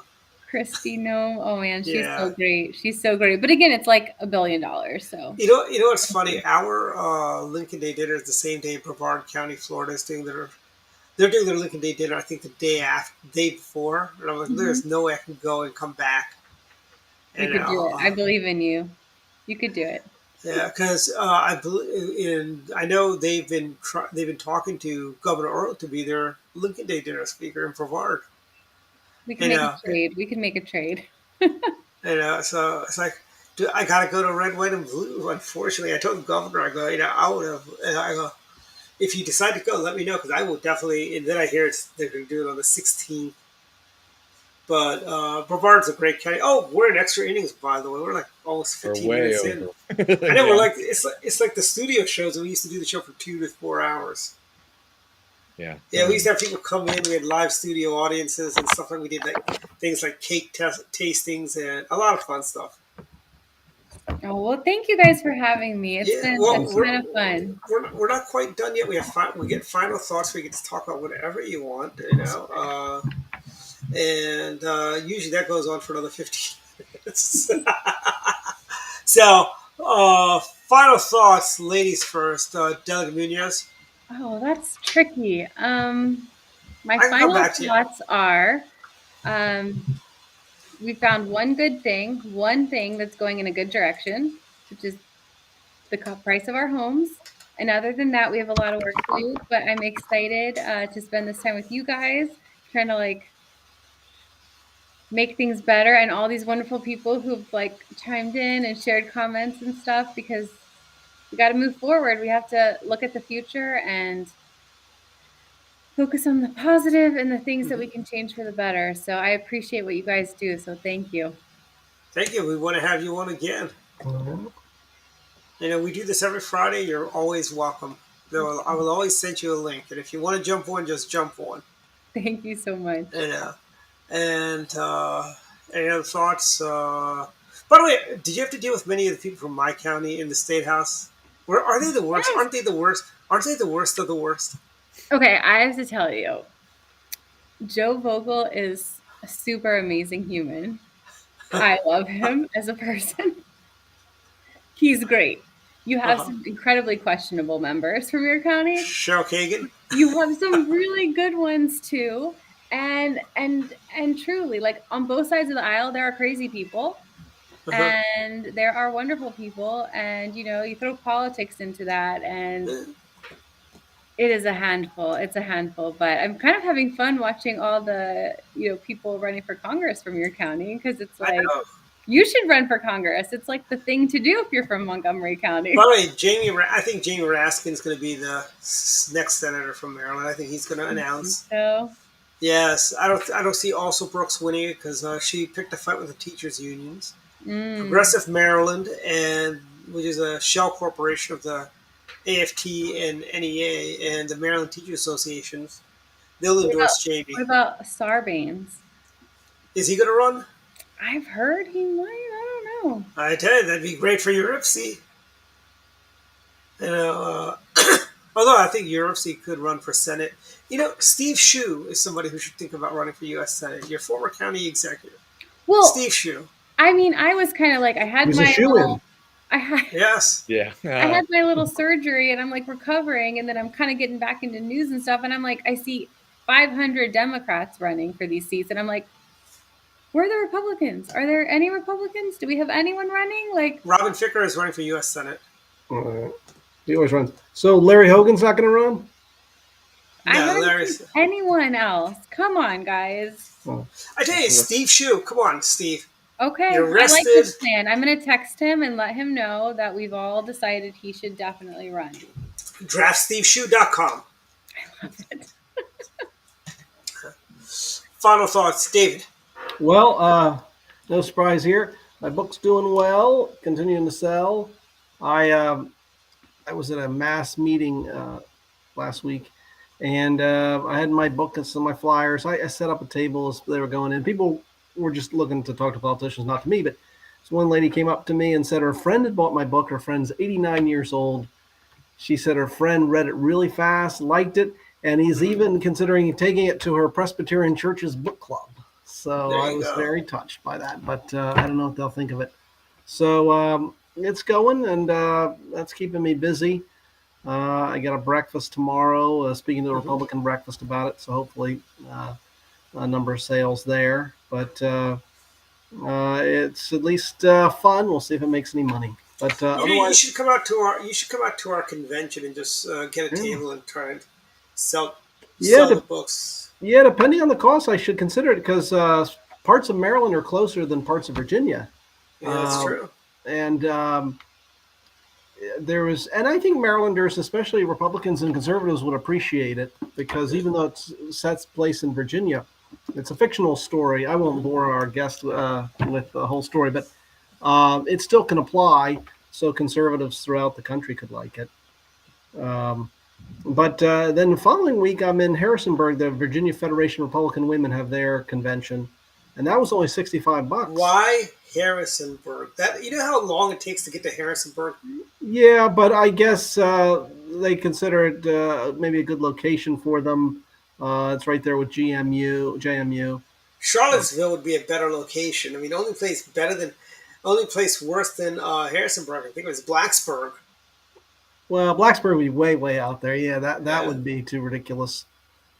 Christy No. Oh man, she's so Yeah, great. She's so great. But again, it's like $1 billion. So you know what's funny? Our Lincoln Day dinner is the same day Brevard County, Florida is doing their. They're doing their Lincoln Day dinner. I think the day before. And I'm like, mhm, there's no way I can go and come back. you And could do it. I believe in you. You could do it. yeah, because I believe in. I know they've been talking to Governor Earl to be their Lincoln Day dinner speaker in Brevard. We can And make a trade. We can make a trade. so it's like, I gotta go to red, white, and blue. Unfortunately, I told the governor, I go, I would have. And I go, if you decide to go, let me know because I will definitely. And then I hear they're going to do it on the 16th. But Brevard's a great county. Oh, we're in extra innings, by the way. We're like almost We're 15 way minutes in. over. I know we're Yeah. like it's like the studio shows, and we used to do the show for 2 to 4 hours. Yeah. Yeah, we used to have people come in. We had live studio audiences and stuff like we did, like things like cake tastings and a lot of fun stuff. Oh well, thank you guys for having me. Yeah, well, It's kind of fun. we're not quite done yet. We get final thoughts. We get to talk about whatever you want, you know, and usually that goes on for another 15 minutes. So, final thoughts, ladies first. Delegate Munoz, Oh, that's tricky. My I can come final back to you. thoughts are um, we found one thing that's going in a good direction, which is the price of our homes. And other than that, we have a lot of work to do, but I'm excited to spend this time with you guys, trying to like make things better and all these wonderful people who've like chimed in and shared comments and stuff because we got to move forward. We have to look at the future and focus on the positive and the things that we Mhm. can change for the better. So I appreciate what you guys do. So thank you. Thank you. We want to have you on again. You know, we do this every Friday. You're always welcome. I will always send you a link, and if you want to jump on, just jump on. Thank you so much. You know, and any other thoughts? By the way, did you have to deal with many of the people from my county in the state house? Where are they the worst? Yes. Aren't they the worst? Aren't they the worst of the worst? Okay, I have to tell you, Joe Vogel is a super amazing human. I love him as a person. He's great. You have Uh-huh. some incredibly questionable members from your county. Cheryl Kagan. You have some really good ones too. And truly, like on both sides of the aisle, there are crazy people Uh-huh. and there are wonderful people. And you throw politics into that and it is a handful. It's a handful, but I'm kind of having fun watching all the, people running for Congress from your county because it's I like know. you should run for Congress. It's like the thing to do if you're from Montgomery By County. the way, I think Jamie Raskin's going to be the next senator from Maryland. I think he's going to announce. So, Yes, I don't see also Brooks winning it because she picked a fight with the teachers unions. mm. Progressive Maryland, and which is a shell corporation of the AFT and NEA and the Maryland Teachers Associations. They'll What about endorse Jamie. what about Sarbanes? Is he going to run? I've heard he might. I don't know. I tell you, that'd be great for Europsy. You know, although I think Europsy could run for Senate. You know, Steve Shue is somebody who should think about running for U.S. Senate. Your former county executive, Well, Steve Shue. I mean, I was kind of like, I had He's a my shoe-in. little, I had, Yes. Yeah. I had my little surgery and I'm like recovering, and then I'm kind of getting back into news and stuff. And I'm like, I see 500 Democrats running for these seats. And I'm like, where are the Republicans? Are there any Republicans? Do we have anyone running? Like, Robin Ficker is running for U.S. Senate. He always runs. So Larry Hogan's not going to run? I No, haven't Larry's. seen anyone else. Come on, guys. Oh. I tell you, Steve Shue. Come on, Steve. Okay, You're I like arrested. this plan. I'm going to text him and let him know that we've all decided he should definitely run. DraftSteveShue.com. I love it. Final thoughts, David. Well, no surprise here. My book's doing well, continuing to sell. I was at a mass meeting last week, and I had my book and some of my flyers. I set up a table as they were going in. People were just looking to talk to politicians, not to me. But this one lady came up to me and said her friend had bought my book. Her friend's 89 years old. She said her friend read it really fast, liked it, and he's even considering taking it to her Presbyterian church's book club. So I was very touched by that, but I don't know what they'll think of it. So it's going, and that's keeping me busy. I got a breakfast tomorrow, speaking to a Republican breakfast about it, so hopefully a number of sales there. But it's at least fun. We'll see if it makes any money. But You should come out to our convention and just get a table and try and sell the books. Yeah, depending on the cost, I should consider it, because parts of Maryland are closer than parts of Virginia. Yeah, that's true. And and I think Marylanders, especially Republicans and conservatives, would appreciate it, because even though it sets place in Virginia, it's a fictional story. I won't bore our guest with the whole story, but it still can apply, so conservatives throughout the country could like it. But then the following week, I'm in Harrisonburg. The Virginia Federation of Republican Women have their convention, and that was only $65. Why Harrisonburg? That, you know how long it takes to get to Harrisonburg? Yeah, but I guess they consider it maybe a good location for them. It's right there with JMU. Charlottesville would be a better location. I mean, only place worse than Harrisonburg, I think it was Blacksburg. Well, Blacksburg would be way, way out there. Yeah, that would be too ridiculous.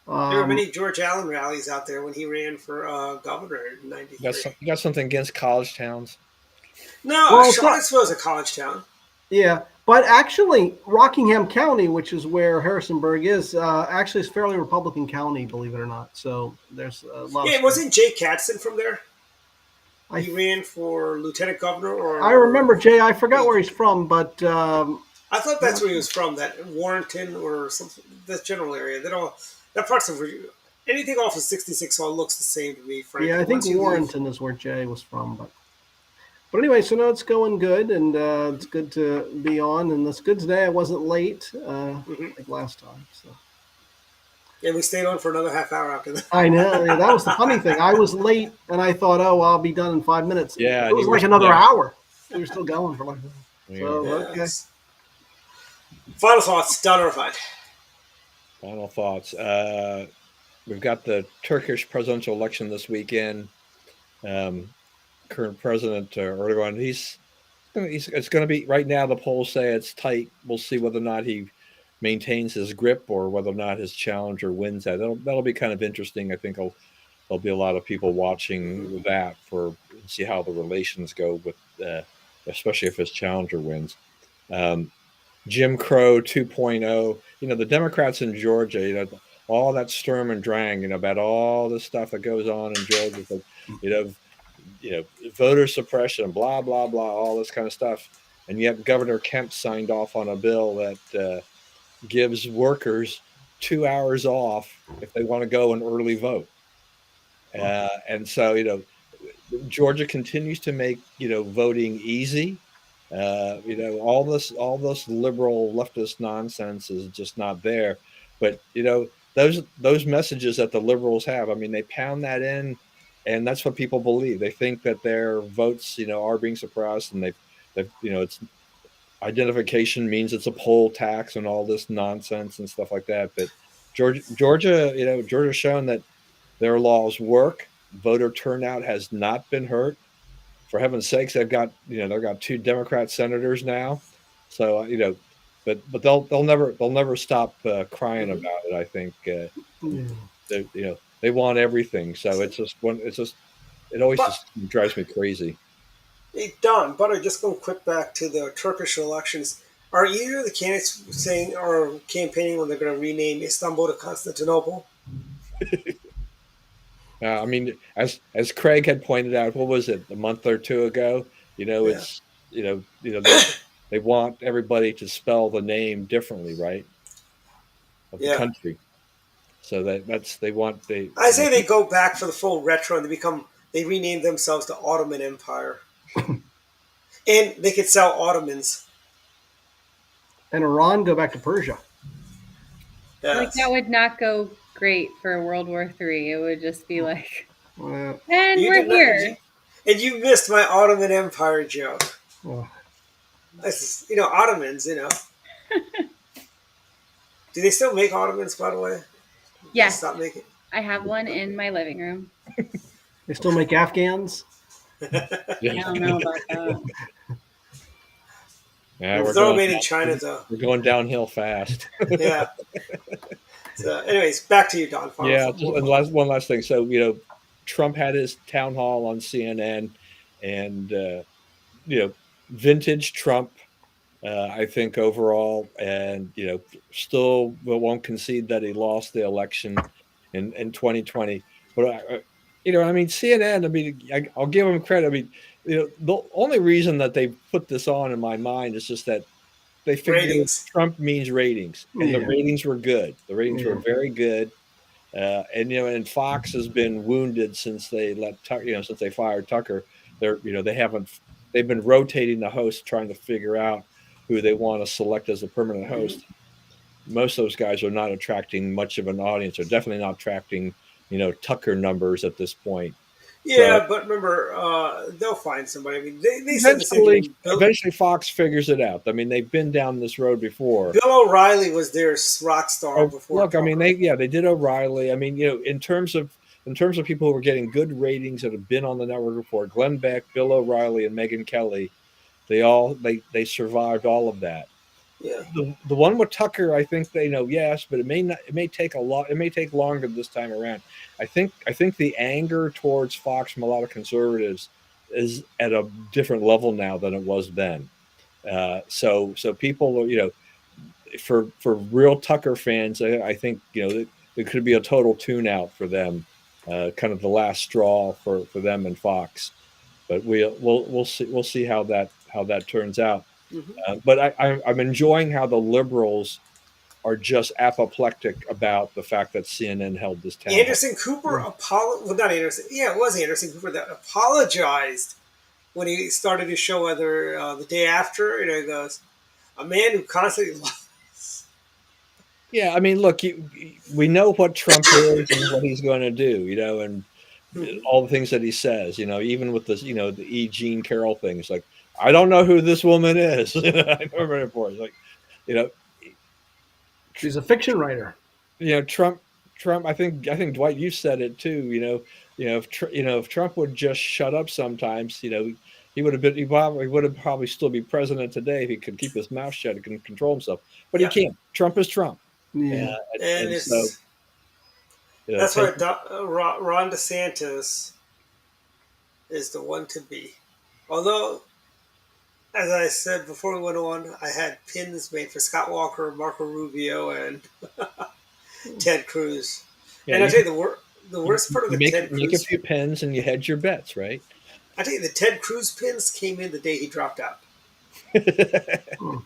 There were many George Allen rallies out there when he ran for governor in '93. You got something against college towns? No, Charlottesville is a college town. Yeah, but actually, Rockingham County, which is where Harrisonburg is, actually is fairly Republican county, believe it or not. So there's a lot. Yeah, wasn't Jay Katzen from there? He ran for lieutenant governor, or I remember Jay. I forgot where he's from, but I thought that's where he was from. That Warrenton or something. That general area. That parts of Virginia. Anything off of 66 all looks the same to me, frankly. Yeah, I think Warrenton is where Jay was from, but anyway, so now it's going good, and it's good to be on, and it's good today. I wasn't late like last time. So. Yeah, we stayed on for another half hour after that. I know. Yeah, that was the funny thing. I was late, and I thought, I'll be done in 5 minutes. Yeah, it was like another hour. We were still going for like. So okay. Final thoughts, done or fine? Final thoughts. We've got the Turkish presidential election this weekend. Current president Erdogan, it's going to be, right now the polls say it's tight. We'll see whether or not he maintains his grip or whether or not his challenger wins that. That'll be kind of interesting. I think there'll be a lot of people watching that for see how the relations go with, especially if his challenger wins. Jim Crow 2.0. The Democrats in Georgia, all that Sturm and Drang, about all the stuff that goes on in Georgia, voter suppression, blah, blah, blah, all this kind of stuff. And yet Governor Kemp signed off on a bill that gives workers 2 hours off if they want to go and early vote. And so, Georgia continues to make, voting easy. All this liberal leftist nonsense is just not there. But, those messages that the liberals have, I mean, they pound that in, and that's what people believe. They think that their votes, are being suppressed, and it's identification means it's a poll tax and all this nonsense and stuff like that. But Georgia's shown that their laws work. Voter turnout has not been hurt. for heaven's sakes, they've got two Democrat senators now, so but they'll never stop crying Mhm. about it. I think Yeah. they want everything, so it always But just drives me crazy. hey, Don, but I just going quick back to the Turkish elections. Are either of the candidates saying or campaigning when they're going to rename Istanbul to Constantinople? I mean, as Craig had pointed out, what was it, a month or two ago? Yeah, It's they want everybody to spell the name differently, right, of the yeah. country. So that's they want they I say they go back for the full retro and they rename themselves the Ottoman Empire, and they could sell Ottomans. And Iran go back to Persia. Like that Yes, would not go great for World War III. It would just be like, Well, and you we're did not, here. and you missed my Ottoman Empire joke. well, This is, Ottomans. Do they still make Ottomans? By the way, they Yes, stop making. I have one in my living room. they still make Afghans. I don't know about that. yeah, we're They're all going made in China, though. we're going downhill fast. Yeah. So, anyways, back to you, Don. Yeah, just More and fun. one last thing. So Trump had his town hall on CNN, and vintage Trump. I think overall, and still won't concede that he lost the election in 2020. But I mean, CNN. I mean, I'll give them credit. I mean, the only reason that they put this on in my mind is just that they figured Ratings. Trump means ratings, and the Yeah. ratings were good. The ratings Yeah. were very good. And Fox has been wounded since they since they fired Tucker. They've been rotating the host, trying to figure out who they want to select as the permanent Mhm. host. Most of those guys are not attracting much of an audience, or definitely not attracting Tucker numbers at this point. So Yeah, but remember, they'll find somebody. I mean, they said the same eventually, thing. eventually Fox figures it out. I mean, they've been down this road before. Bill O'Reilly was their rock star Oh, before look, I mean, Tucker. they did O'Reilly. I mean, in terms of people who are getting good ratings that have been on the network before, Glenn Beck, Bill O'Reilly, and Megyn Kelly, they survived all of that. Yeah. The one with Tucker, I think they know, yes, but it may take a lot. It may take longer this time around. I think the anger towards Fox from a lot of conservatives is at a different level now than it was then. So people, for real Tucker fans, I think it could be a total tune out for them, kind of the last straw for them and Fox. But we'll see how that turns out. Hmm. But I'm enjoying how the liberals are just apoplectic about the fact that CNN held this town hall. Anderson Cooper well, not Anderson. Yeah, it was Anderson Cooper that apologized when he started his show. Whether the day after, he goes, "A man who constantly lies." Yeah, I mean, look, we know what Trump is and what he's going to do, and Mhm. all the things that he says, even with this, the Jean Carroll things, like, I don't know who this woman is. I don't remember for it. Like, you know, She's a fiction writer. Trump. I think Dwight, you said it too. If Trump would just shut up sometimes, he would have been. He probably would have probably still be president today if he could keep his mouth shut and can control himself. But he Yeah, can't. Trump is Trump, Yeah. uh, and and so that's why take. Ron DeSantis is the one to be. Although, as I said before we went on, I had pins made for Scott Walker, Marco Rubio, and Ted Cruz. Yeah, And I tell you, the you, worst part of you the make a few pens and you hedge your bets, right? I tell you, the Ted Cruz pins came in the day he dropped out. Hmm.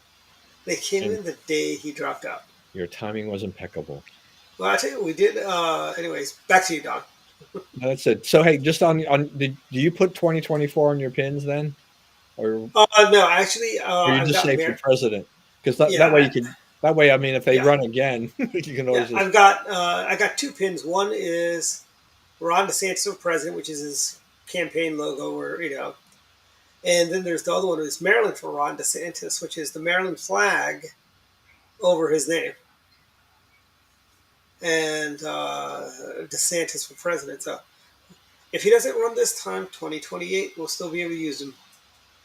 They came And in the day he dropped out. your timing was impeccable. Well, I tell you, we did. Anyways, back to you, Don. That's it. So hey, just do you put 2024 on your pins then, or No, actually, you I've just got say for president? Because that way yeah, you can. That way, I mean, if they yeah, run again, you can yeah. always just. I got two pins. One is Ron DeSantis for president, which is his campaign logo, or and then there's the other one is Maryland for Ron DeSantis, which is the Maryland flag over his name, and DeSantis for president. So If he doesn't run this time, 2028, we'll still be able to use him.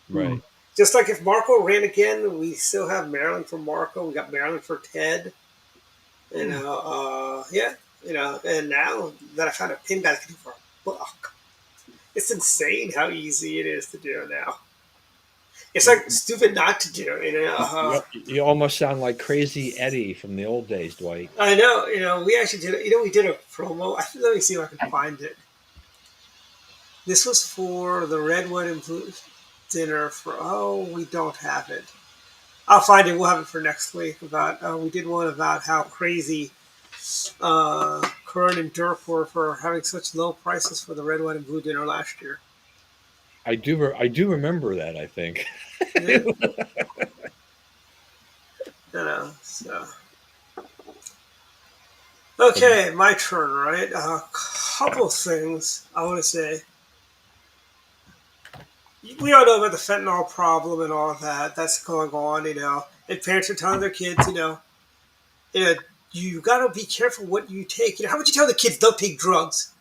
Right. Just like if Marco ran again, we still have Maryland for Marco. We got Maryland for Ted. Yeah, and now that I found a pin guy that can do for a buck, it's insane how easy it is to do now. It's like stupid not to do. You almost sound like Crazy Eddie from the old days, Dwight. I know. We actually did. We did a promo. Let me see if I can find it. This was for the red, white, and blue dinner. We don't have it. I'll find it. We'll have it for next week. We did one about how crazy Curran and Dirk were for having such low prices for the red, white, and blue dinner last year. I do remember that. I think. Yeah. So. Okay, my turn, right? A couple things I want to say. We all know about the fentanyl problem and all that. That's going on, and parents are telling their kids, you got to be careful what you take. How would you tell the kids don't take drugs?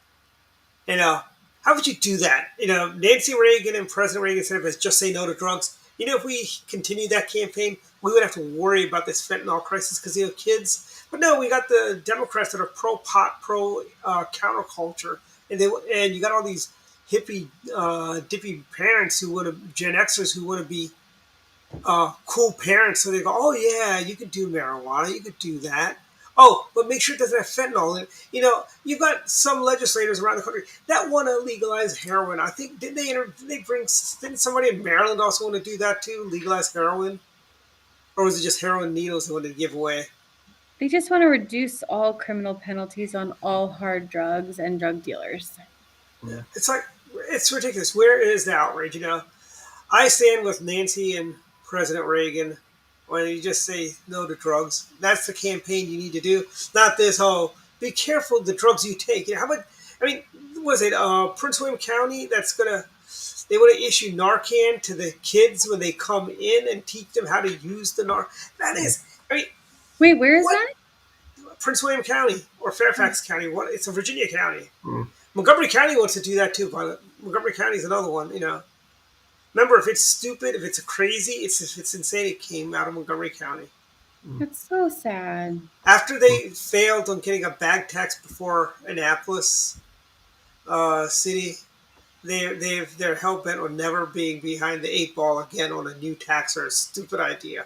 How would you do that? Nancy Reagan and President Reagan said, just say no to drugs. If we continue that campaign, we would have to worry about this fentanyl crisis because kids. But no, we got the Democrats that are pro pot, pro counterculture, and you got all these hippie, dippy parents who want to Gen Xers who want to be cool parents. So they go, oh yeah, you could do marijuana, you could do that. Oh, but make sure it doesn't have fentanyl in it. You've got some legislators around the country that want to legalize heroin. I think didn't somebody in Maryland also want to do that too, legalize heroin, or was it just heroin needles they wanted to give away? They just want to reduce all criminal penalties on all hard drugs and drug dealers. Yeah. It's ridiculous. Where is the outrage? I stand with Nancy and President Reagan when you just say no to drugs. That's the campaign you need to do. Not this be careful the drugs you take. Was it Prince William County they want to issue Narcan to the kids when they come in and teach them how to use the Narcan. That is, wait, where is that? Prince William County or Fairfax County. It's a Virginia county. Montgomery County wants to do that too, but Montgomery County is another one, Remember, if it's stupid, if it's crazy, if it's insane, it came out of Montgomery County. That's so sad. After they failed on getting a bag tax before Annapolis City, they're hell bent on never being behind the 8 ball again on a new tax or a stupid idea.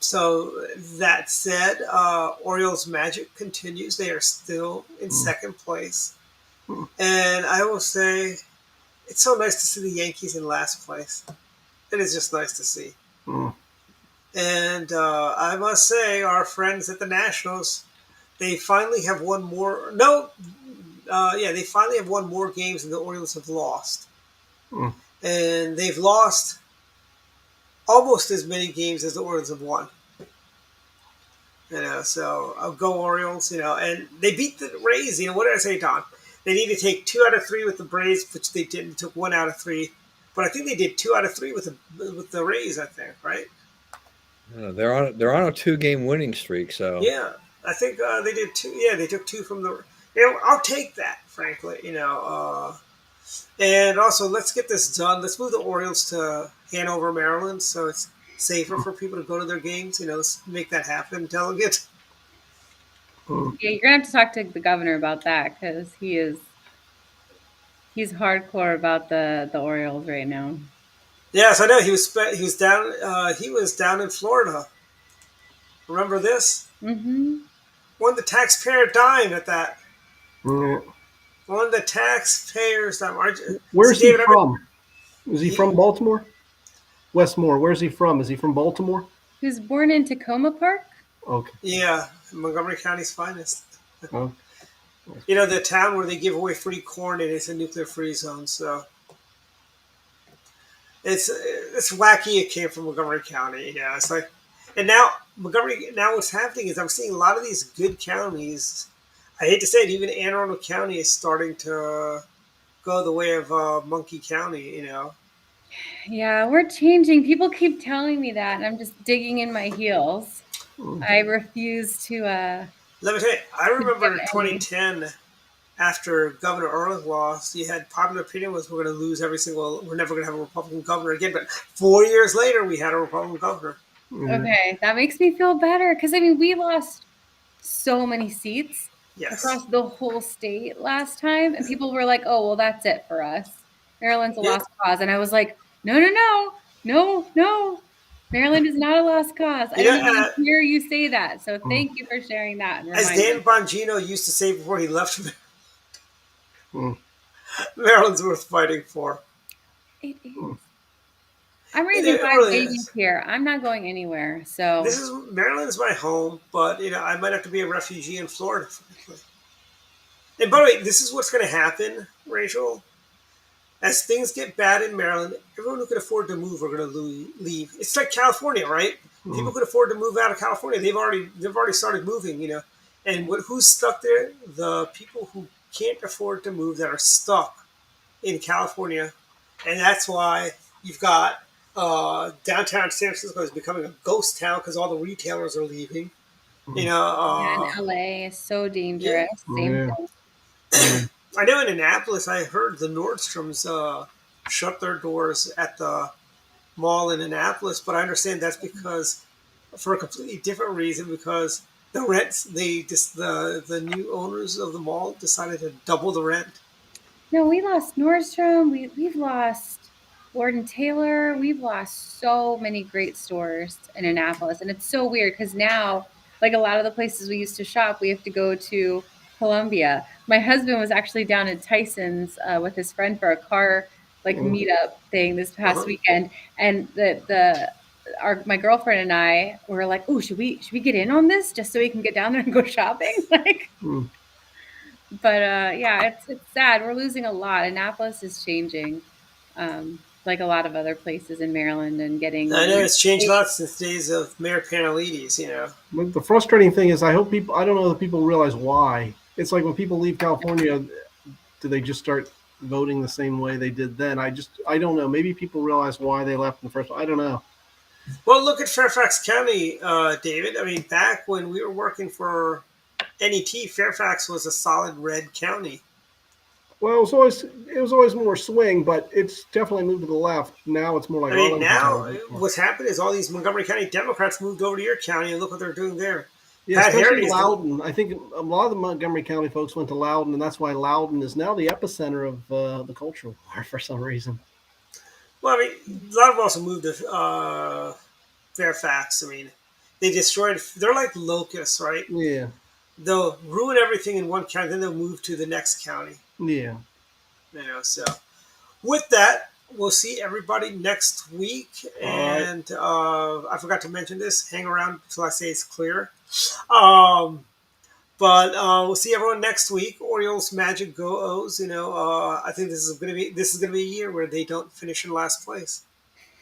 So that said, Orioles magic continues. They are still in second place. And I will say, it's so nice to see the Yankees in last place. It is just nice to see. And I must say, our friends at the Nationals, they finally have won more. They finally have won more games than the Orioles have lost. And they've lost almost as many games as the Orioles have won. So I'll go Orioles, and they beat the Rays. What did I say, Don? They need to take 2 out of 3 with the Braves, which they didn't. They took 1 out of 3. But I think they did 2 out of 3 with the Rays, I think, right? They're on a 2-game winning streak, so. Yeah, I think they did 2. Yeah, they took 2 from the. I'll take that, frankly. And also, let's get this done. Let's move the Orioles to Hanover, Maryland, so it's safer for people to go to their games. Let's make that happen, delegate. Yeah, you're gonna have to talk to the governor about that because he's hardcore about the Orioles right now. Yes, I know. He was down in Florida. Remember this? Mm-hmm. Won the taxpayer dime at that. Won the taxpayers dime. Where's he from? Is he from Baltimore? Westmore. Where's he from? Is he from Baltimore? He was born in Tacoma Park. Okay. Yeah, Montgomery County's finest. Oh. The town where they give away free corn and it's a nuclear-free zone. So it's wacky. It came from Montgomery County. It's like, and now Montgomery. Now what's happening is I'm seeing a lot of these good counties. I hate to say it, even Anne Arundel County is starting to go the way of Monkey County. Yeah, we're changing. People keep telling me that, and I'm just digging in my heels. I refuse to. Let me tell you, I remember in 2010, after Governor Earl lost, you had popular opinion was we're going to lose we're never going to have a Republican governor again. But 4 years later, we had a Republican governor. Okay, that makes me feel better because I mean, we lost so many seats Yes. across the whole state last time, and people were like, "Oh, well, that's it for us. Maryland's a Yeah. lost cause." And I was like, "No, no, no, no, no. Maryland is not a lost cause." I You didn't know, even hear you say that, so Mm. thank you for sharing that and as reminding Dan me. Bongino used to say before he left, Mm. Maryland's worth fighting for. It is. Mm. I'm It, raising it 5 really babies is. here. I'm not going anywhere. This So is Maryland's my home, but I might have to be a refugee in Florida. And by the way, this is what's going to happen, Rachel. As things get bad in Maryland, everyone who can afford to move are going to leave. It's like California, right? People Mm. could afford to move out of California. They've already started moving. And who's stuck there? The people who can't afford to move that are stuck in California, and that's why you've got downtown San Francisco is becoming a ghost town because all the retailers are leaving. You Mm. know, yeah, and LA is so yeah. dangerous. Same Yeah. thing. Yeah. I know in Annapolis, I heard the Nordstroms shut their doors at the mall in Annapolis, but I understand that's because for a completely different reason because the rents they just the new owners of the mall decided to double the rent. No, we lost Nordstrom. We've lost Lord and Taylor. We've lost so many great stores in Annapolis, and it's so weird because now, like a lot of the places we used to shop, we have to go to Columbia. My husband was actually down at Tyson's with his friend for a car like Mm. meetup thing this past Uh-huh. weekend, and the our my girlfriend and I were like, "Oh, should we get in on this just so we can get down there and go shopping?" Like, Mm. but yeah, it's sad. We're losing a lot. Annapolis is changing, like a lot of other places in Maryland, and I getting know it's changed a lot since the days of Mayor Panelides. But the frustrating thing is, I hope people. I don't know that people realize why. It's like when people leave California, do they just start voting the same way they did then? I don't know. Maybe people realize why they left in the first place. I don't know. Well, look at Fairfax County, David. I mean, back when we were working for NET, Fairfax was a solid red county. Well, it was always more swing, but it's definitely moved to the left. Now it's more like I mean, Arlington now County. what's happened is all these Montgomery County Democrats moved over to your county, and look what they're doing there. Yeah, Pat especially Harrity's the Loudon. I think a lot of the Montgomery County folks went to Loudon, and that's why Loudon is now the epicenter of the cultural war for some reason. well. I mean, a lot of them also moved to Fairfax. I mean, they destroyed. They're like locusts, right? Yeah, They'll ruin everything in one county, then they'll move to the next county. yeah. So with that, we'll see everybody next week. All right. And I forgot to mention this. Hang around until I say it's clear. Um, but we'll see everyone next week. Orioles Magic Go O's. I think this is gonna be a year where they don't finish in last place.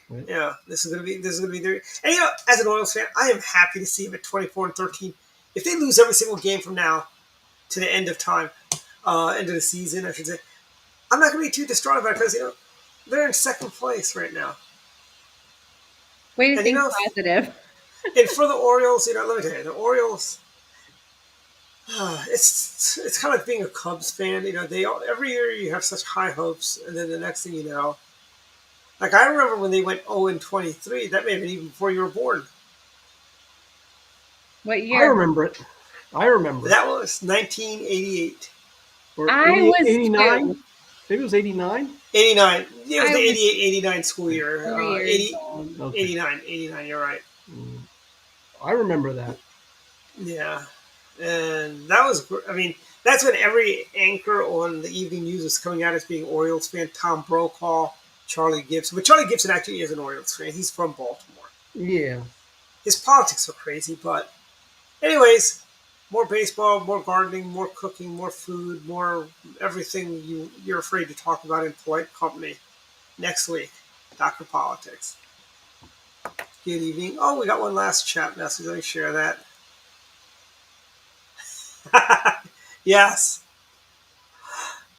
Right. Yeah, this is gonna be their. And as an Orioles fan, I am happy to see them at 24-13. If they lose every single game from now to the end of time, end of the season, I should say, I'm not going to be too distraught about it because they're in second place right now. Way to And think positive. and for the Orioles, let me tell you, the Orioles, it's kind of like being a Cubs fan. Every year you have such high hopes, and then the next thing you know, like I remember when they went 0-23. That may have been even before you were born. What I year? remember it. I remember it. That was 1988. Or I 80, was 89? two. Maybe it was 89? 89. It was I the was 88-89 school year. 4 years old. Okay. 89. You're right. I remember that. Yeah. And that was, I mean, that's when every anchor on the evening news was coming out as being Orioles fan. Tom Brokaw, Charlie Gibson. But Charlie Gibson actually is an Orioles fan. He's from Baltimore. Yeah. His politics are crazy, but anyways, more baseball, more gardening, more cooking, more food, more everything you're afraid to talk about in polite company. Next week, Dr. Politics. Good evening. Oh, we got one last chat message. Let me share that. Yes.